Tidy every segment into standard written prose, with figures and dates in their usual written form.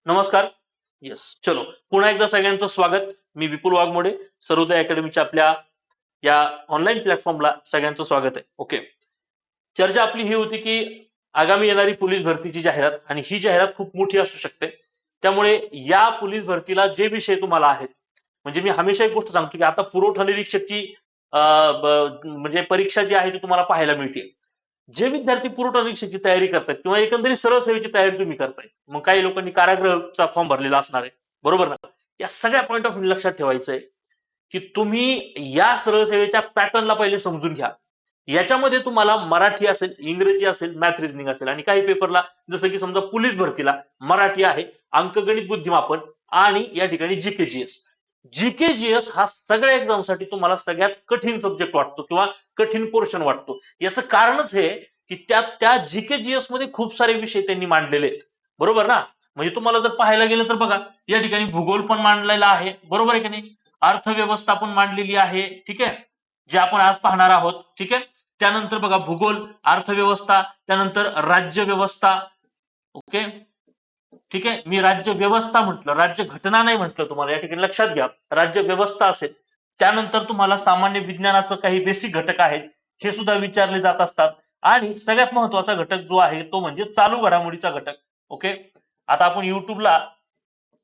नमस्कार. येस, चलो पुन्हा एकदा सगळ्यांचं स्वागत. मी विपुल वाघमोडे. सर्वोदय अकॅडमीच्या आपल्या या ऑनलाईन प्लॅटफॉर्मला सगळ्यांचं स्वागत आहे. ओके, चर्चा आपली ही होती की आगामी येणारी पोलीस भरतीची जाहिरात, आणि ही जाहिरात खूप मोठी असू शकते. त्यामुळे या पोलीस भरतीला जे विषय तुम्हाला आहेत, म्हणजे मी हमेशा एक गोष्ट सांगतो की आता पुरवठा निरीक्षकची म्हणजे परीक्षा जी आहे ती तुम्हाला पाहायला मिळते. जे विद्यार्थी पुरवठा निरीक्षकची तयारी करतात किंवा एकंदरीत सरळ सेवेची तयारी तुम्ही करताय, मग काही लोकांनी कारागृहचा फॉर्म भरलेला असणार आहे, बरोबर ना? या सगळ्या पॉईंट ऑफ व्ह्यू लक्षात ठेवायचंय की तुम्ही या सरळ सेवेच्या पॅटर्नला पहिले समजून घ्या. याच्यामध्ये तुम्हाला मराठी असेल, इंग्रजी असेल, मॅथ रिझनिंग असेल, आणि काही पेपरला जसं की समजा पोलीस भरतीला मराठी आहे, अंकगणित बुद्धिमापन, आणि या ठिकाणी जीकेजीएस. जीकेजीएस हा सगळ्या एक्झामसाठी तुम्हाला सगळ्यात कठीण सब्जेक्ट वाटतो किंवा कठीण पोर्शन वाटतो. याचं कारणच हे की त्या जीकेजीएस मध्ये खूप सारे विषय त्यांनी मांडलेले आहेत, बरोबर ना? म्हणजे तुम्हाला जर पाहायला गेलं तर बघा, या ठिकाणी भूगोल पण मांडलेला आहे, बरोबर आहे की नाही? अर्थव्यवस्था पण मांडलेली आहे, ठीक आहे, जे आपण आज पाहणार आहोत, ठीक आहे. त्यानंतर बघा भूगोल, अर्थव्यवस्था, त्यानंतर राज्य व्यवस्था. ओके, ठीक आहे. मी राज्य व्यवस्था म्हटलं, राज्य घटना नाही म्हटलं. तुम्हाला या ठिकाणी लक्षात घ्या, राज्य व्यवस्था असेल. त्यानंतर तुम्हाला सामान्य विज्ञानाचं काही बेसिक घटक आहेत, हे सुद्धा विचारले जात असतात. आणि सगळ्यात महत्वाचा घटक जो आहे तो म्हणजे चालू घडामोडीचा घटक. ओके, आता आपण युट्यूबला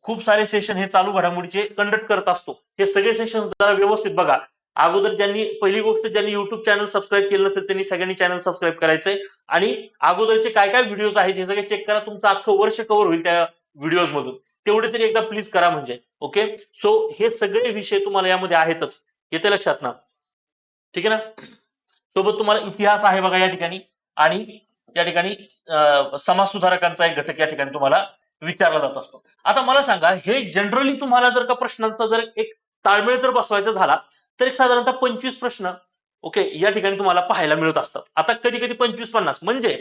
खूप सारे सेशन हे चालू घडामोडीचे कंडक्ट करत असतो. हे सगळे सेशन जरा व्यवस्थित बघा. अगोदर ज्यांनी, पहिली गोष्ट, ज्यांनी युट्यूब चॅनल सबस्क्राईब केलं नसेल त्यांनी सगळ्यांनी चॅनल सबस्क्राईब करायचंय. आणि अगोदरचे काय काय व्हिडिओज आहेत हे सगळे चेक करा. तुमचं अख्खं वर्ष कव्हर होईल त्या व्हिडिओज मधून. तेवढे तरी एकदा प्लीज करा म्हणजे. ओके, सो हे सगळे विषय तुम्हाला यामध्ये आहेतच, येते लक्षात ना? ठीक आहे ना? सोबत तुम्हाला इतिहास आहे बघा या ठिकाणी, आणि या ठिकाणी समाज सुधारकांचा एक घटक या ठिकाणी तुम्हाला विचारला जात असतो. आता मला सांगा, हे जनरली तुम्हाला जर का प्रश्नांचा जर एक ताळमेळ जर बसवायचा झाला तर एक साधारणतः 25 प्रश्न, ओके, या ठिकाणी तुम्हाला पाहायला मिळत असतात. आता कधी कधी 25-50, म्हणजे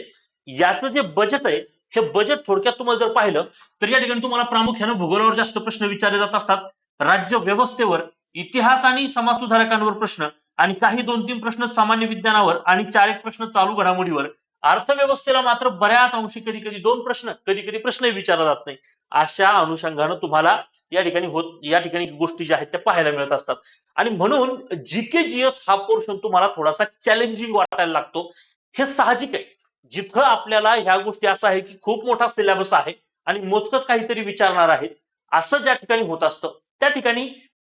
याचं जे बजेट आहे, हे बजेट थोडक्यात तुम्हाला जर पाहिलं तर या ठिकाणी तुम्हाला प्रामुख्याने भूगोलावर जास्त प्रश्न विचारले जात असतात, राज्य व्यवस्थेवर, इतिहास आणि समाज सुधारकांवर प्रश्न, आणि काही 2-3 प्रश्न सामान्य विज्ञानावर, आणि 4-1 प्रश्न चालू घडामोडीवर. अर्थव्यवस्थेला मात्र बऱ्याच अंशी कधी कधी 2 प्रश्न, कधी कधी प्रश्नही विचारला जात नाही. अशा अनुषंगानं तुम्हाला या ठिकाणी गोष्टी ज्या आहेत त्या पाहायला मिळत असतात. आणि म्हणून जीकेजीएस हा पोर्शन तुम्हाला थोडासा चॅलेंजिंग वाटायला लागतो. हे साहजिक आहे. जिथं आपल्याला ह्या गोष्टी असं आहे की खूप मोठा सिलेबस आहे आणि मोजकच काहीतरी विचारणार आहेत, असं ज्या ठिकाणी होत असतं, त्या ठिकाणी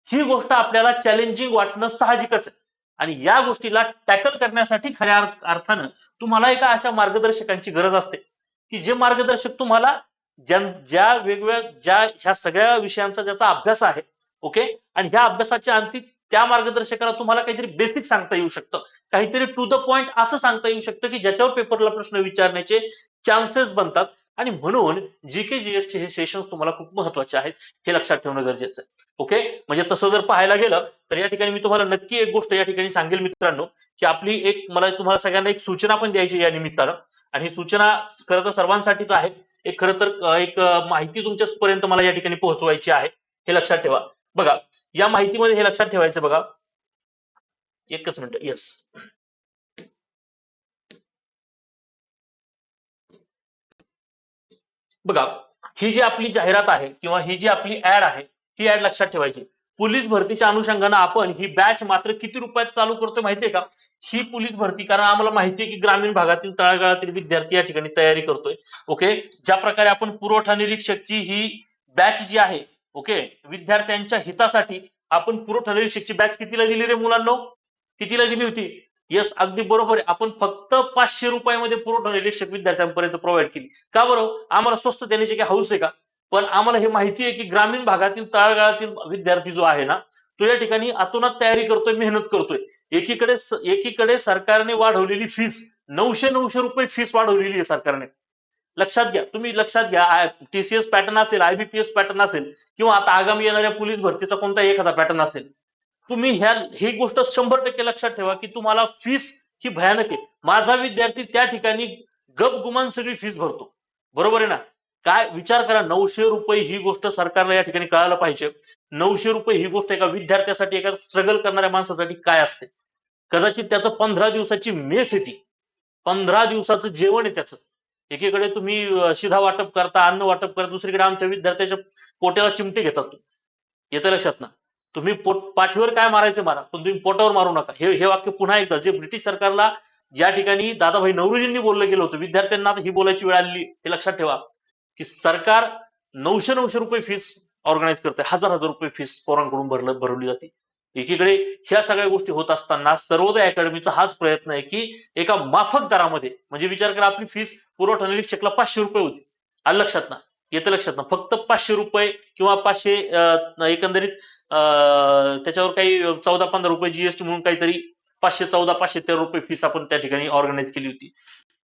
ही गोष्ट आपल्याला चॅलेंजिंग वाटणं साहजिकच आहे. आणि या गोष्टीला टॅकल करण्यासाठी खऱ्या अर्थानं तुम्हाला एका अशा मार्गदर्शकांची गरज असते की जे मार्गदर्शक तुम्हाला ज्या वेगवेगळ्या ह्या सगळ्या विषयांचा ज्याचा अभ्यास आहे, ओके, आणि ह्या अभ्यासाच्या अंती त्या मार्गदर्शकाला तुम्हाला काहीतरी बेसिक सांगता येऊ शकतं, काहीतरी टू द पॉइंट असं सांगता येऊ शकतं की ज्याच्यावर पेपरला प्रश्न विचारण्याचे चान्सेस बनतात. आणि म्हणून जीकेजीएस चे हे सेशन्स तुम्हाला खूप महत्वाचे आहेत, हे लक्षात ठेवणं गरजेचं आहे. ओके, म्हणजे तसं जर पाहायला गेलं तर या ठिकाणी मी तुम्हाला नक्की एक गोष्ट या ठिकाणी सांगेल मित्रांनो, की आपली एक, मला तुम्हाला सगळ्यांना एक सूचना पण द्यायची या निमित्तानं. आणि ही सूचना खरं तर सर्वांसाठीच आहे. एक खरं तर एक माहिती तुमच्यापर्यंत मला या ठिकाणी पोहोचवायची आहे, हे लक्षात ठेवा. बघा, या माहितीमध्ये हे लक्षात ठेवायचं बघा, एकच मिनिट. येस, बघा, ही जी आपली जाहिरात आहे किंवा ही जी आपली ऍड आहे, ही ऍड लक्षात ठेवायची. पोलीस भरतीच्या अनुषंगानं आपण ही बॅच मात्र किती रुपयात चालू करतोय माहितीये का? ही पोलीस भरती, कारण आम्हाला माहितीये की ग्रामीण भागातील तळागाळातील विद्यार्थी या ठिकाणी तयारी करतोय. ओके, ज्या प्रकारे आपण पुरवठा निरीक्षकची ही बॅच जी आहे, ओके, विद्यार्थ्यांच्या हितासाठी आपण पुरवठा निरीक्षकची बॅच कितीला दिली रे मुलांनो? कितीला दिली होती? येस, अगदी बरोबर आहे. आपण फक्त 500 रुपयामध्ये पुरवठा निरीक्षक विद्यार्थ्यांपर्यंत प्रोव्हाइड केली. का बरं? आम्हाला स्वस्त देण्याची काही हौस आहे का? पण आम्हाला हे माहिती आहे की ग्रामीण भागातील तळागाळातील विद्यार्थी जो आहे ना, तो या ठिकाणी अतोनात तयारी करतोय, मेहनत करतोय. एकीकडे सरकारने वाढवलेली फीस, 900 रुपये फीस वाढवलेली आहे सरकारने. लक्षात घ्या, तुम्ही लक्षात घ्या. टीसीएस पॅटर्न असेल, आयबीपीएस पॅटर्न असेल, किंवा आता आगामी येणाऱ्या पोलीस भरतीचा कोणता एखादा पॅटर्न असेल, तुम्ही ही गोष्ट 100% लक्षात ठेवा की तुम्हाला फीस ही भयानक आहे. माझा विद्यार्थी त्या ठिकाणी गपगुमान सगळी फीस भरतो, बरोबर आहे ना? काय विचार करा, 900 रुपये ही गोष्ट सरकारला या ठिकाणी कळायला पाहिजे. 900 रुपये ही गोष्ट एका विद्यार्थ्यासाठी, एका स्ट्रगल करणाऱ्या माणसासाठी काय असते. कदाचित त्याचं 15 दिवसाची मेस येते, 15 दिवसाचं जेवण आहे त्याचं. एकीकडे तुम्ही शिधा वाटप करता, अन्न वाटप करता, दुसरीकडे आमच्या विद्यार्थ्याच्या पोट्याला चिमटे घेतात. येतं लक्षात ना? तुम्ही पाठीवर काय मारायचं मारा, पण तुम्ही पोटावर मारू नका. हे वाक्य पुन्हा एकदा जे ब्रिटिश सरकारला ज्या ठिकाणी दादाभाई नौरोजींनी बोललं गेलं होतं, विद्यार्थ्यांना ही बोलायची वेळ आली. हे लक्षात ठेवा की सरकार 900 रुपये फीस ऑर्गनाईज करते, हजार रुपये फीस पोरांकडून भरवली जाते. एकीकडे ह्या सगळ्या गोष्टी होत असताना सर्वोदय अकॅडमीचा हाच प्रयत्न आहे की एका माफक दरामध्ये, म्हणजे विचार करा आपली फीस पुरवठा निरीक्षकला 500 रुपये होती. आलं लक्षात ना? येतं लक्षात ना? फक्त 500 रुपये किंवा 500 एकंदरीत त्याच्यावर काही 14-15 रुपये जीएसटी म्हणून काहीतरी 514 513 रुपये फीस आपण त्या ठिकाणी ऑर्गनाईज केली होती.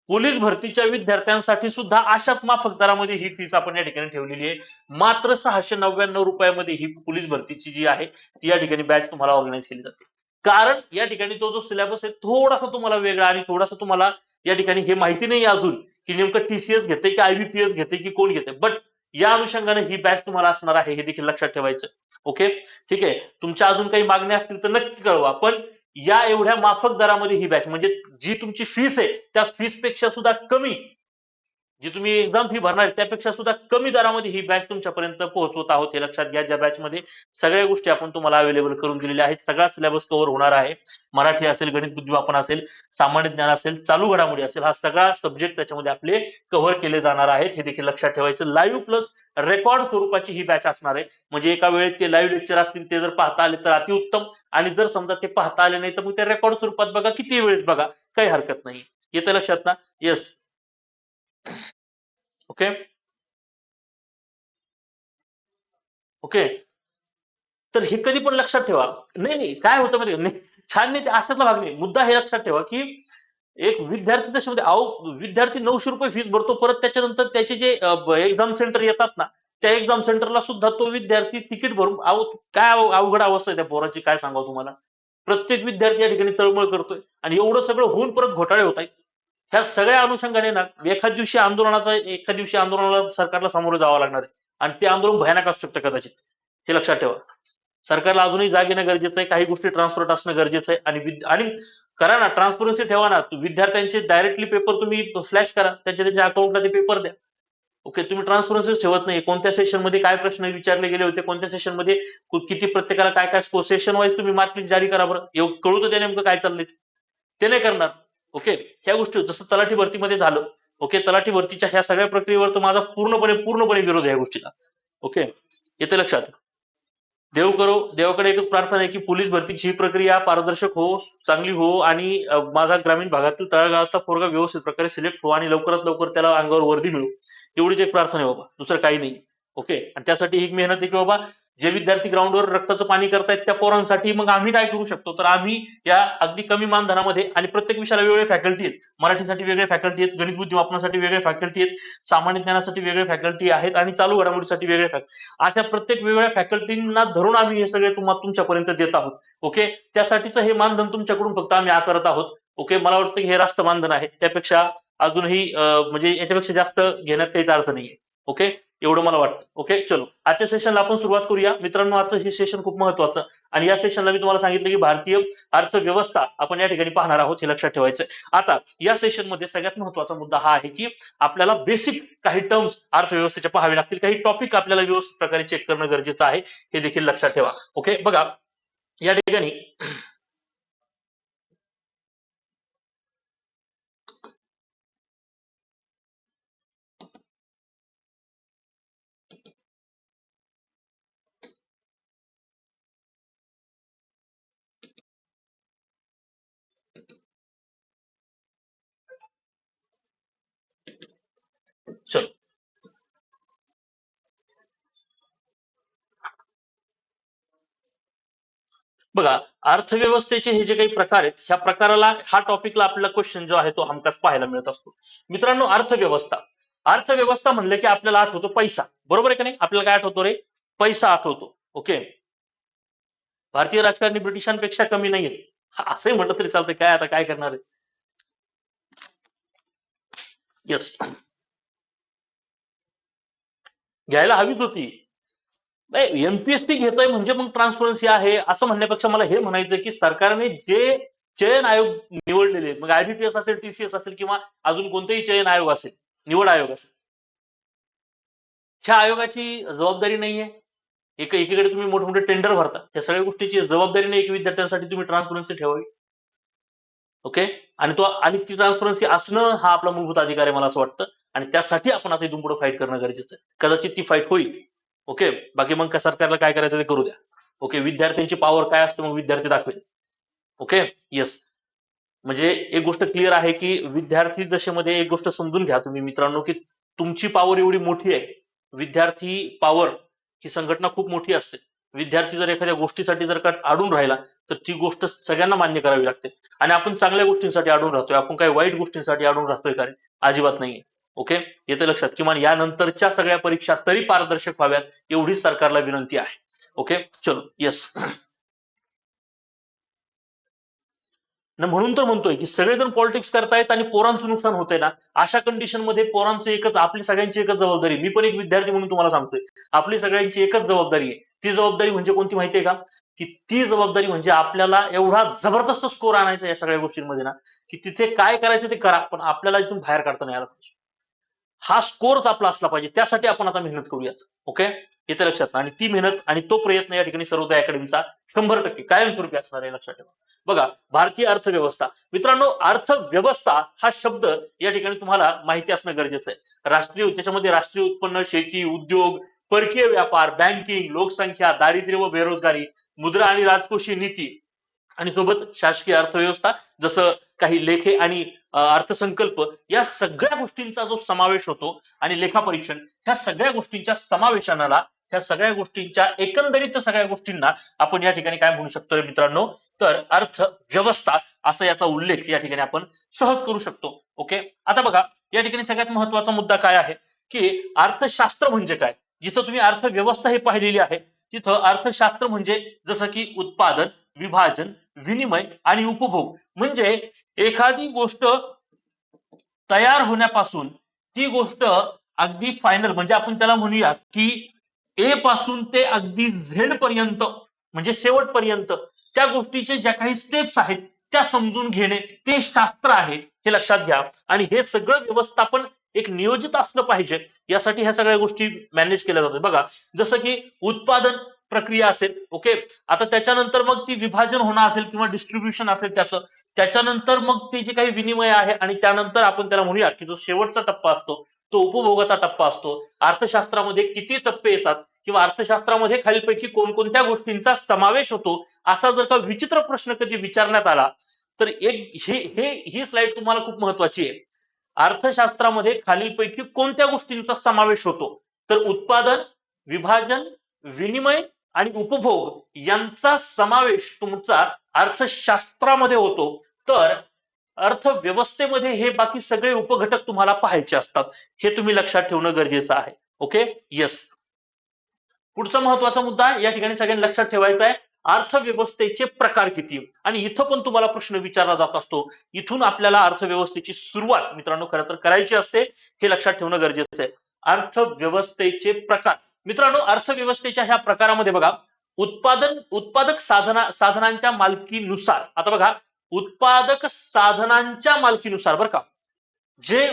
पोलीस भरतीच्या विद्यार्थ्यांसाठी सुद्धा अशाच माफक दरामध्ये ही फीस आपण या ठिकाणी ठेवलेली आहे. मात्र 699 रुपयामध्ये ही पोलीस भरतीची जी आहे ती या ठिकाणी बॅच तुम्हाला ऑर्गनाईज केली जाते. कारण या ठिकाणी तो जो सिलेबस आहे थोडासा तुम्हाला वेगळा आणि थोडासा तुम्हाला या ठिकाणी हे माहिती नाही अजून की नेमकं टीसीएस घेते की आयबीपीएस घेते की कोण घेते, बट या अनुषंगाने ही बॅच तुम्हाला असणार आहे हे देखील लक्षात ठेवायचं. ओके, ठीक आहे. तुमच्या अजून काही मागण्या असतील तर नक्की कळवा. पण या एवढ्या माफक दरामध्ये ही बॅच, म्हणजे जी तुमची फीस आहे त्या फीस पेक्षा सुद्धा कमी, जी तुम्ही एक्झाम फी भरणार त्यापेक्षा सुद्धा कमी दरामध्ये ही बॅच तुमच्यापर्यंत पोहोचवत आहोत. हे लक्षात घ्या. ज्या बॅच मध्ये सगळ्या गोष्टी आपण तुम्हाला अवेलेबल करून दिलेल्या आहेत. सगळा सिलेबस कव्हर होणार आहे. मराठी असेल, गणित बुद्धिमापन असेल, सामान्य ज्ञान असेल, चालू घडामोडी असेल, हा सगळा सब्जेक्ट त्याच्यामध्ये आपले कव्हर केले जाणार आहेत. हे देखील लक्षात ठेवायचं. लाईव्ह प्लस रेकॉर्ड स्वरूपाची ही बॅच असणार आहे. म्हणजे एका वेळेत ते लाईव्ह लेक्चर असतील ते जर पाहता आले तर अतिउत्तम, आणि जर समजा ते पाहता आले नाही तर मग ते रेकॉर्ड स्वरूपात बघा, किती वेळेस बघा, काही हरकत नाही. येतं लक्षात ना? येस. Okay okay. तर हे कधी पण लक्षात ठेवा. नाही नाही, काय होतं माहिती नाही, छान नाही, ते अशातला भाग नाही. मुद्दा हे लक्षात ठेवा की एक विद्यार्थी त्याच्यामध्ये, अहो विद्यार्थी 900 रुपये फीस भरतो, परत त्याच्यानंतर त्याचे जे एक्झाम सेंटर येतात ना, त्या एक्झाम सेंटरला सुद्धा तो विद्यार्थी तिकीट भरून, अहो काय अवघड अवस्था आहे त्या पोराची, काय सांगावं तुम्हाला. प्रत्येक विद्यार्थी या ठिकाणी तळमळ करतोय आणि एवढं सगळं होऊन परत घोटाळे होत आहेत. ह्या सगळ्या अनुषंगाने ना एखाद दिवशी आंदोलनाला सरकारला सामोरं जावं लागणार आहे आणि ते आंदोलन भयानक असू शकतं कदाचित. हे लक्षात ठेवा. सरकारला अजूनही जाग येणं गरजेचं आहे. काही गोष्टी ट्रान्सपरंट असणं गरजेचं आहे. आणि करा ना, ट्रान्सपरन्सी ठेवा ना. विद्यार्थ्यांचे डायरेक्टली पेपर तुम्ही फ्लॅश करा, त्यांच्या अकाउंटला ते पेपर द्या. ओके, तुम्ही ट्रान्सपरन्सी ठेवत नाही. कोणत्या सेशन मध्ये काय प्रश्न विचारले गेले होते, कोणत्या सेशन मध्ये किती, प्रत्येकाला काय काय सेशन वाईज तुम्ही मार्कलिस्ट जारी करा बरं. कळू तर ते नेमकं काय चाललंय ते नाही करणार. ओके, ह्या गोष्टी जसं तलाठी भरतीमध्ये झालं. ओके, तलाठी भरतीच्या ह्या सगळ्या प्रक्रियेवर तर माझा पूर्णपणे विरोध आहे या गोष्टीला. ओके, येते लक्षात. देव करो, देवाकडे एकच प्रार्थना आहे की पोलीस भरतीची ही प्रक्रिया पारदर्शक हो, चांगली हो, आणि माझा ग्रामीण भागातील तळागाळाचा पोरगा व्यवस्थित प्रकारे सिलेक्ट हो आणि लवकरात लवकर त्याला अंगावर वर्दी मिळू, एवढीच एक प्रार्थना आहे बाबा, दुसरं काही नाही. ओके, आणि त्यासाठी ही मेहनत आहे की बाबा जे विद्यार्थी ग्राउंडवर रक्ताचं पाणी करतायत त्या पोरांसाठी मग आम्ही काय करू शकतो, तर आम्ही या अगदी कमी मानधनामध्ये, आणि प्रत्येक विषयाला वेगवेगळे फॅकल्टी आहेत. मराठीसाठी वेगळे फॅकल्टी आहेत, गणित बुद्धिमापनासाठी वेगळे फॅकल्टी आहेत, सामान्य ज्ञानासाठी वेगळे फॅकल्टी आहेत, आणि चालू घडामोडीसाठी वेगळे फॅकल्टी. अशा प्रत्येक वेगवेगळ्या फॅकल्टींना धरून आम्ही हे सगळे तुमच्यापर्यंत देत आहोत. ओके, त्यासाठीचं हे मानधन तुमच्याकडून फक्त आम्ही आकारत आहोत. ओके, मला वाटतं की हे रास्त मानधन आहे. त्यापेक्षा अजूनही म्हणजे याच्यापेक्षा जास्त घेण्यात काहीच अर्थ नाहीये. ओके, एवढं मला वाटतं. ओके, चलो आजच्या सेशनला आपण सुरुवात करूया मित्रांनो. आजचं हे सेशन खूप महत्वाचं, आणि या सेशनला मी तुम्हाला सांगितलं की भारतीय अर्थव्यवस्था आपण या ठिकाणी पाहणार आहोत, हे लक्षात ठेवायचं. आता या सेशन मध्ये सगळ्यात महत्वाचा मुद्दा हा आहे की आपल्याला बेसिक काही टर्म्स अर्थव्यवस्थेच्या पाहावे लागतील, काही टॉपिक आपल्याला व्यवस्थित प्रकारे चेक करणं गरजेचं आहे, हे देखील लक्षात ठेवा. ओके, बघा या ठिकाणी चलो बघा, अर्थव्यवस्थेचे हे जे काही प्रकार आहेत, ह्या प्रकाराला, ह्या टॉपिकला आपल्याला क्वेश्चन जो आहे तो हमखास पाहायला मिळत असतो. मित्रांनो, अर्थव्यवस्था म्हणलं की आपल्याला आठवतो पैसा, बरोबर आहे का नाही? आपल्याला काय आठवतो रे? पैसा आठवतो. ओके, भारतीय राजकारणी ब्रिटिशांपेक्षा कमी नाहीयेत, असंही म्हटलं तरी चालतंय. काय आता काय करणार आहे. येस, घ्यायला हवीच होती. नाही, एमपीएससी घेतोय म्हणजे मग ट्रान्सपरन्सी आहे असं म्हणण्यापेक्षा मला हे म्हणायचं की सरकारने जे चयन आयोग निवडलेले आहेत, मग आयबीपीएस असेल, टीसीएस असेल, किंवा अजून कोणतेही चयन आयोग असेल, निवड आयोग असेल. ह्या आयोगाची जबाबदारी नाहीये एकीकडे तुम्ही मोठमोठे टेंडर भरता, या सगळ्या गोष्टीची जबाबदारी नाही की विद्यार्थ्यांसाठी तुम्ही ट्रान्सपरन्सी ठेवावी. ओके, आणि ती ट्रान्सपरन्सी असणं हा आपला मूलभूत अधिकार आहे मला असं वाटतं, आणि त्यासाठी आपण आता इथून पुढे फाईट करणं गरजेचं आहे. कदाचित ती फाईट होईल. ओके, बाकी मग सरकारला काय करायचं ते करू द्या. ओके, विद्यार्थ्यांची पॉवर काय असते मग विद्यार्थी दाखवेल. Okay, yes. म्हणजे एक गोष्ट क्लिअर आहे की विद्यार्थी दशेमध्ये एक गोष्ट समजून घ्या तुम्ही मित्रांनो, की तुमची पॉवर एवढी मोठी आहे. विद्यार्थी पॉवर ही संघटना खूप मोठी असते. विद्यार्थी जर एखाद्या गोष्टीसाठी जर का अडून राहिला तर ती गोष्ट सगळ्यांना मान्य करावी लागते. आणि आपण चांगल्या गोष्टींसाठी अडून राहतोय, आपण काही वाईट गोष्टींसाठी अडून राहतोय का रे? अजिबात नाहीये. ओके, येते लक्षात. किमान यानंतरच्या सगळ्या परीक्षा तरी पारदर्शक व्हाव्यात एवढीच सरकारला विनंती आहे. ओके, चलो, येस. म्हणून तर म्हणतोय की सगळेजण पॉलिटिक्स करतायत आणि पोरांचं नुकसान होतंय ना, अशा कंडिशन मध्ये पोरांचं एकच, आपली सगळ्यांची एकच जबाबदारी. मी पण एक विद्यार्थी म्हणून तुम्हाला सांगतोय, आपली सगळ्यांची एकच जबाबदारी आहे. ती जबाबदारी म्हणजे कोणती माहितीये का? की ती जबाबदारी म्हणजे आपल्याला एवढा जबरदस्त स्कोर आणायचा या सगळ्या गोष्टींमध्ये ना, की तिथे काय करायचं ते करा, पण आपल्याला इथून बाहेर काढता नाही आलं पाहिजे. हा स्कोरच आपला असला पाहिजे, त्यासाठी आपण आता मेहनत करूयाच. ओके, येते लक्षात. आणि ती मेहनत आणि तो प्रयत्न या ठिकाणी सर्वोदय अकॅडमीचा 100% कायमस्वरूपी असणार आहे, लक्षात ठेवा. बघा, भारतीय अर्थव्यवस्था. मित्रांनो, अर्थव्यवस्था हा शब्द या ठिकाणी तुम्हाला माहिती असणं गरजेचं आहे. त्याच्यामध्ये राष्ट्रीय उत्पन्न, शेती, उद्योग, परकीय व्यापार, बँकिंग, लोकसंख्या, दारिद्र्य व बेरोजगारी, मुद्रा आणि राजकोषीय नीती, आणि सोबत शासकीय अर्थव्यवस्था, जसं काही लेखे आणि अर्थसंकल्प, या सगळ्या गोष्टींचा जो समावेश होतो, आणि लेखापरीक्षण, ह्या सगळ्या गोष्टींच्या समावेशनाला, ह्या सगळ्या गोष्टींच्या एकंदरीत सगळ्या गोष्टींना आपण या ठिकाणी काय म्हणू शकतो मित्रांनो, तर अर्थव्यवस्था असा याचा उल्लेख या ठिकाणी आपण सहज करू शकतो. ओके, आता बघा, या ठिकाणी सगळ्यात महत्वाचा मुद्दा काय आहे की अर्थशास्त्र म्हणजे काय. जिथं तुम्ही अर्थव्यवस्था हे पाहिलेली आहे, तिथं अर्थशास्त्र म्हणजे जसं की उत्पादन, विभाजन, विनिमय आणि उपभोग. म्हणजे एखादी गोष्ट तयार होण्यापासून ती गोष्ट अगदी फायनल, म्हणजे आपण त्याला म्हणूया की ए पासून ते अगदी झेड पर्यंत, म्हणजे शेवटपर्यंत त्या गोष्टीचे ज्या काही स्टेप्स आहेत त्या समजून घेणे, ते शास्त्र आहे, हे लक्षात घ्या. आणि हे सगळं व्यवस्थापन एक नियोजित असलं पाहिजे, यासाठी ह्या सगळ्या गोष्टी मॅनेज केल्या जातात. बघा, जसं की उत्पादन प्रक्रिया असेल, ओके, आता त्याच्यानंतर मग ती विभाजन होणं असेल किंवा डिस्ट्रीब्युशन असेल त्याचं, त्याच्यानंतर मग ते जे काही विनिमय आहे, आणि त्यानंतर आपण त्याला म्हणूया की जो शेवटचा टप्पा असतो तो उपभोगाचा टप्पा असतो. अर्थशास्त्रामध्ये किती टप्पे येतात किंवा अर्थशास्त्रामध्ये खालीलपैकी कोणकोणत्या गोष्टींचा समावेश होतो, असा जर का विचित्र प्रश्न कधी विचारण्यात आला तर एक ही स्लाइड तुम्हाला खूप महत्वाची आहे. अर्थशास्त्रामध्ये खालीलपैकी कोणत्या गोष्टींचा समावेश होतो, तर उत्पादन, विभाजन, विनिमय आणि उपभोग यांचा समावेश तुमचा अर्थशास्त्रामध्ये होतो. तर अर्थव्यवस्थेमध्ये हे बाकी सगळे उपघटक तुम्हाला पाहायचे असतात, हे तुम्ही लक्षात ठेवणं गरजेचं आहे. Okay, yes. पुढचा महत्वाचा मुद्दा या ठिकाणी सगळ्यांनी लक्षात ठेवायचा आहे, अर्थव्यवस्थेचे प्रकार किती. आणि इथं पण तुम्हाला प्रश्न विचारला जात असतो. इथून आपल्याला अर्थव्यवस्थेची सुरुवात मित्रांनो खरं तर करायची असते, हे लक्षात ठेवणं गरजेचं आहे. अर्थव्यवस्थेचे प्रकार. मित्रांनो, अर्थव्यवस्थेच्या ह्या प्रकारामध्ये बघा, उत्पादक साधनांच्या मालकीनुसार, आता बघा, उत्पादक साधनांच्या मालकीनुसार बरं का, जे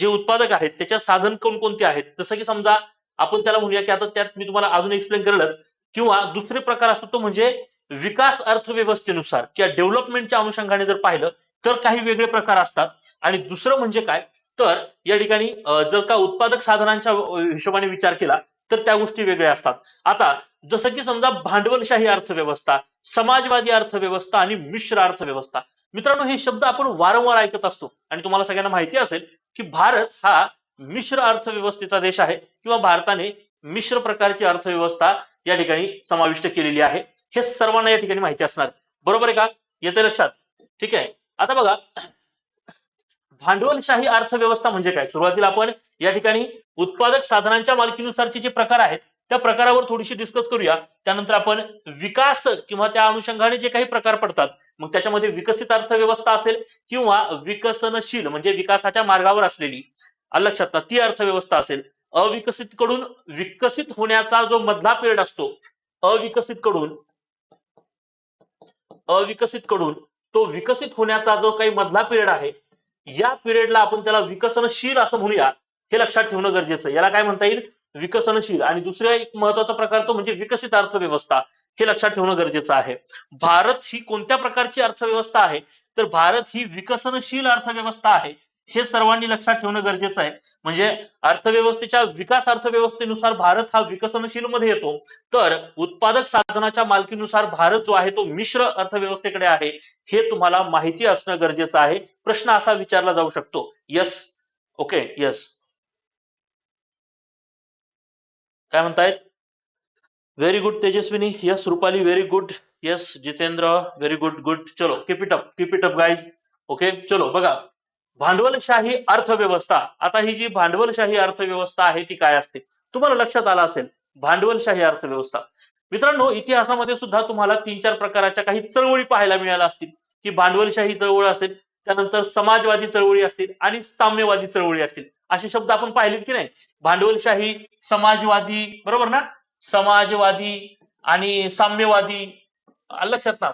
उत्पादक आहेत त्याच्या साधन कोणकोणते आहेत, जसं की समजा आपण त्याला म्हणूया की आता त्यात मी तुम्हाला अजून एक्सप्लेन करेलच. किंवा दुसरे प्रकार असतो तो म्हणजे विकास अर्थव्यवस्थेनुसार किंवा डेव्हलपमेंटच्या अनुषंगाने जर पाहिलं तर काही वेगळे प्रकार असतात. आणि दुसरं म्हणजे काय, तर या ठिकाणी जर का उत्पादक साधनांच्या हिशोबाने विचार केला तर त्या गोष्टी वेगळ्या असतात. आता जसं की समजा भांडवलशाही अर्थव्यवस्था, समाजवादी अर्थव्यवस्था आणि मिश्र अर्थव्यवस्था. मित्रांनो, हे शब्द आपण वारंवार ऐकत असतो, आणि तुम्हाला सगळ्यांना माहिती असेल की भारत हा मिश्र अर्थव्यवस्थेचा देश आहे, किंवा भारताने मिश्र प्रकारची अर्थव्यवस्था या ठिकाणी समाविष्ट केलेली आहे. हे सर्वांना या ठिकाणी माहिती असणार, बरोबर आहे का? येते लक्षात? ठीक आहे. आता बघा, भांडवलशाही अर्थव्यवस्था म्हणजे काय. सुरुवातीला आपण या ठिकाणी उत्पादक साधनांच्या मालकीनुसारचे जे प्रकार आहेत त्या प्रकारावर थोडीशी डिस्कस करूया. त्यानंतर आपण विकास किंवा त्या अनुषंगाने जे काही प्रकार पडतात, मग त्याच्यामध्ये विकसित अर्थव्यवस्था असेल किंवा विकसनशील म्हणजे विकासाच्या मार्गावर असलेली, लक्षात ना, ती अर्थव्यवस्था असेल. अविकसित कडून विकसित होण्याचा जो मधला पिरियड असतो, अविकसित कडून तो विकसित होण्याचा जो काही मधला पिरियड आहे, या पिरियडला आपण त्याला विकसनशील असं म्हणूया, हे लक्षात ठेवणं गरजेचं आहे. याला काय म्हणता येईल? विकसनशील. आणि दुसरा एक महत्वाचा प्रकार तो म्हणजे विकसित अर्थव्यवस्था, हे लक्षात ठेवणं गरजेचं आहे. भारत ही कोणत्या प्रकारची अर्थव्यवस्था आहे? तर भारत ही विकसनशील अर्थव्यवस्था आहे, हे सर्वांनी लक्षात ठेवणं गरजेचं आहे. म्हणजे अर्थव्यवस्थेच्या विकास अर्थव्यवस्थेनुसार भारत हा विकसनशील मध्ये येतो, तर उत्पादक साधनाच्या मालकीनुसार भारत जो आहे तो मिश्र अर्थव्यवस्थेकडे आहे, हे तुम्हाला माहिती असणं गरजेचं आहे. प्रश्न असा विचारला जाऊ शकतो. यस. ओके. यस. काय म्हणतायत? Very good Tejaswini. Yes Rupali, very good. Yes Jitendra, very good. Good. चलो keep it up guys. Okay. चलो बघा, भांडवलशाही अर्थव्यवस्था. आता ही जी भांडवलशाही अर्थव्यवस्था आहे ती काय असते, तुम्हाला लक्षात आलं असेल. भांडवलशाही अर्थव्यवस्था, मित्रांनो, इतिहासामध्ये सुद्धा तुम्हाला 3-4 प्रकारच्या काही चळवळी पाहायला मिळाल्या असतील, की भांडवलशाही चळवळ असेल, त्यानंतर समाजवादी चळवळी असतील आणि साम्यवादी चळवळी असतील. असे शब्द आपण पाहिलेत की नाही? भांडवलशाही, समाजवादी, बरोबर ना? समाजवादी आणि साम्यवादी. लक्षात ना?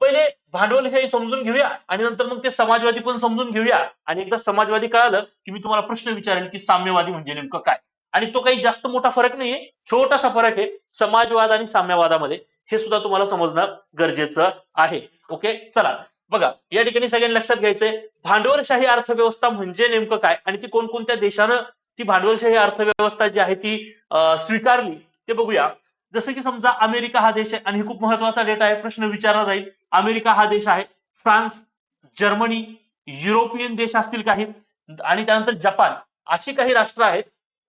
पहिले भांडवलशाही समजून घेऊया आणि नंतर मग ते समाजवादी पण समजून घेऊया. आणि एकदा समाजवादी कळालं की मी तुम्हाला प्रश्न विचारेल की साम्यवादी म्हणजे नेमकं काय. आणि तो काही जास्त मोठा फरक नाहीये, छोटासा फरक आहे समाजवाद आणि साम्यवादामध्ये. हे सुद्धा तुम्हाला समजणं गरजेचं आहे. ओके. चला बघा, या ठिकाणी सगळ्यांनी लक्षात घ्यायचंय, भांडवलशाही अर्थव्यवस्था म्हणजे नेमकं काय आणि ती कोणकोणत्या देशानं ती भांडवलशाही अर्थव्यवस्था जी आहे ती स्वीकारली, ते बघूया. जसं की समजा अमेरिका हा देश आहे, आणि हे खूप महत्वाचा डेटा आहे, प्रश्न विचारला जाईल. अमेरिका हा देश आहे, फ्रान्स, जर्मनी, युरोपियन देश असतील काही, आणि त्यानंतर जपान, अशी काही राष्ट्र आहेत.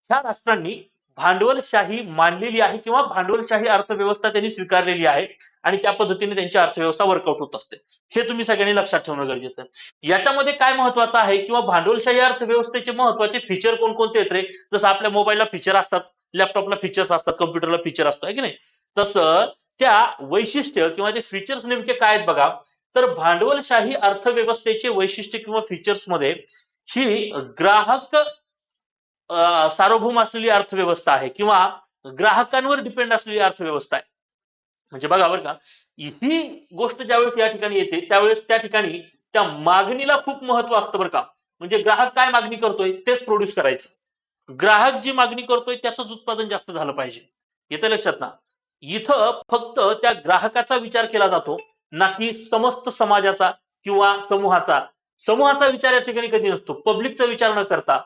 ह्या राष्ट्रांनी भांडवलशाही मानलेली आहे किंवा भांडवलशाही अर्थव्यवस्था त्यांनी स्वीकारलेली आहे, आणि त्या पद्धतीने त्यांची अर्थव्यवस्था वर्कआउट होत असते. हे तुम्ही सगळ्यांनी लक्षात ठेवणं गरजेचं आहे. याच्यामध्ये काय महत्वाचं आहे किंवा भांडवलशाही अर्थव्यवस्थेचे महत्वाचे फीचर कोणकोणते आहेत रे? जसं आपल्या मोबाईलला फीचर असतात, लॅपटॉपला फीचर्स असतात, कम्प्युटरला फीचर असतो, आहे की नाही? तसं त्या वैशिष्ट्य किंवा ते फीचर्स नेमके काय आहेत बघा. तर भांडवलशाही अर्थव्यवस्थेचे वैशिष्ट्य किंवा फीचर्स मध्ये ही ग्राहक सार्वभौम असलेली अर्थव्यवस्था आहे किंवा ग्राहकांवर डिपेंड असलेली अर्थव्यवस्था आहे. म्हणजे बघा बरं का, ही गोष्ट ज्यावेळेस या ठिकाणी येते त्यावेळेस त्या ठिकाणी त्या मागणीला खूप महत्व असतं बरं का. म्हणजे ग्राहक काय मागणी करतोय तेच प्रोड्यूस करायचं. ग्राहक जी मागणी करतोय त्याचंच उत्पादन जास्त झालं पाहिजे. येतं लक्षात ना? इथं फक्त त्या ग्राहकाचा विचार केला जातो, ना की समस्त समाजाचा किंवा समूहाचा. समूहाचा विचार या ठिकाणी कधी नसतो. पब्लिकचा विचार न करता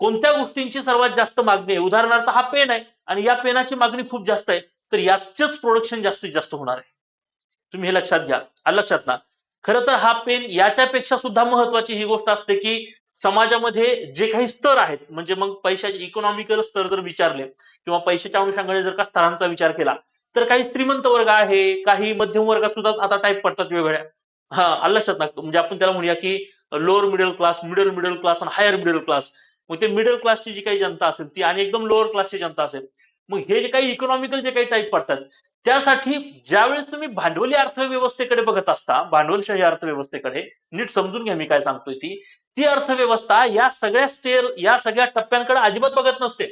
कोणत्या गोष्टींची सर्वात जास्त मागणी आहे, उदाहरणार्थ हा पेन आहे आणि या पेनाची मागणी खूप जास्त आहे, तर याचंच प्रोडक्शन जास्तीत जास्त होणार आहे. तुम्ही हे लक्षात घ्या. आलं लक्षात ना? खरं तर हा पेन याच्यापेक्षा सुद्धा महत्वाची ही गोष्ट असते की समाजामध्ये जे काही स्तर आहेत, म्हणजे मग पैशाचे इकॉनॉमिकल स्तर जर विचारले किंवा पैशाच्या अनुषंगाने जर का स्तरांचा विचार केला, तर काही श्रीमंत वर्ग आहे, काही मध्यम वर्गात सुद्धा आता टाईप पडतात वेगवेगळ्या. हा, आलं लक्षात ना? म्हणजे आपण त्याला म्हणूया की lower middle class, middle middle class आणि हायर मिडल क्लास. मग ते मिडल क्लासची जी काही जनता असेल ती आणि एकदम लोअर क्लासची जनता असेल. मग हे जे काही इकॉनॉमिकल जे काही टाईप पडतात, त्यासाठी ज्यावेळेस तुम्ही भांडवली अर्थव्यवस्थेकडे बघत असता, भांडवलशाही अर्थव्यवस्थेकडे, नीट समजून घ्या मी काय सांगतोय ती. ती अर्थव्यवस्था या सगळ्या या सगळ्या टप्प्यांकडे अजिबात बघत नसते.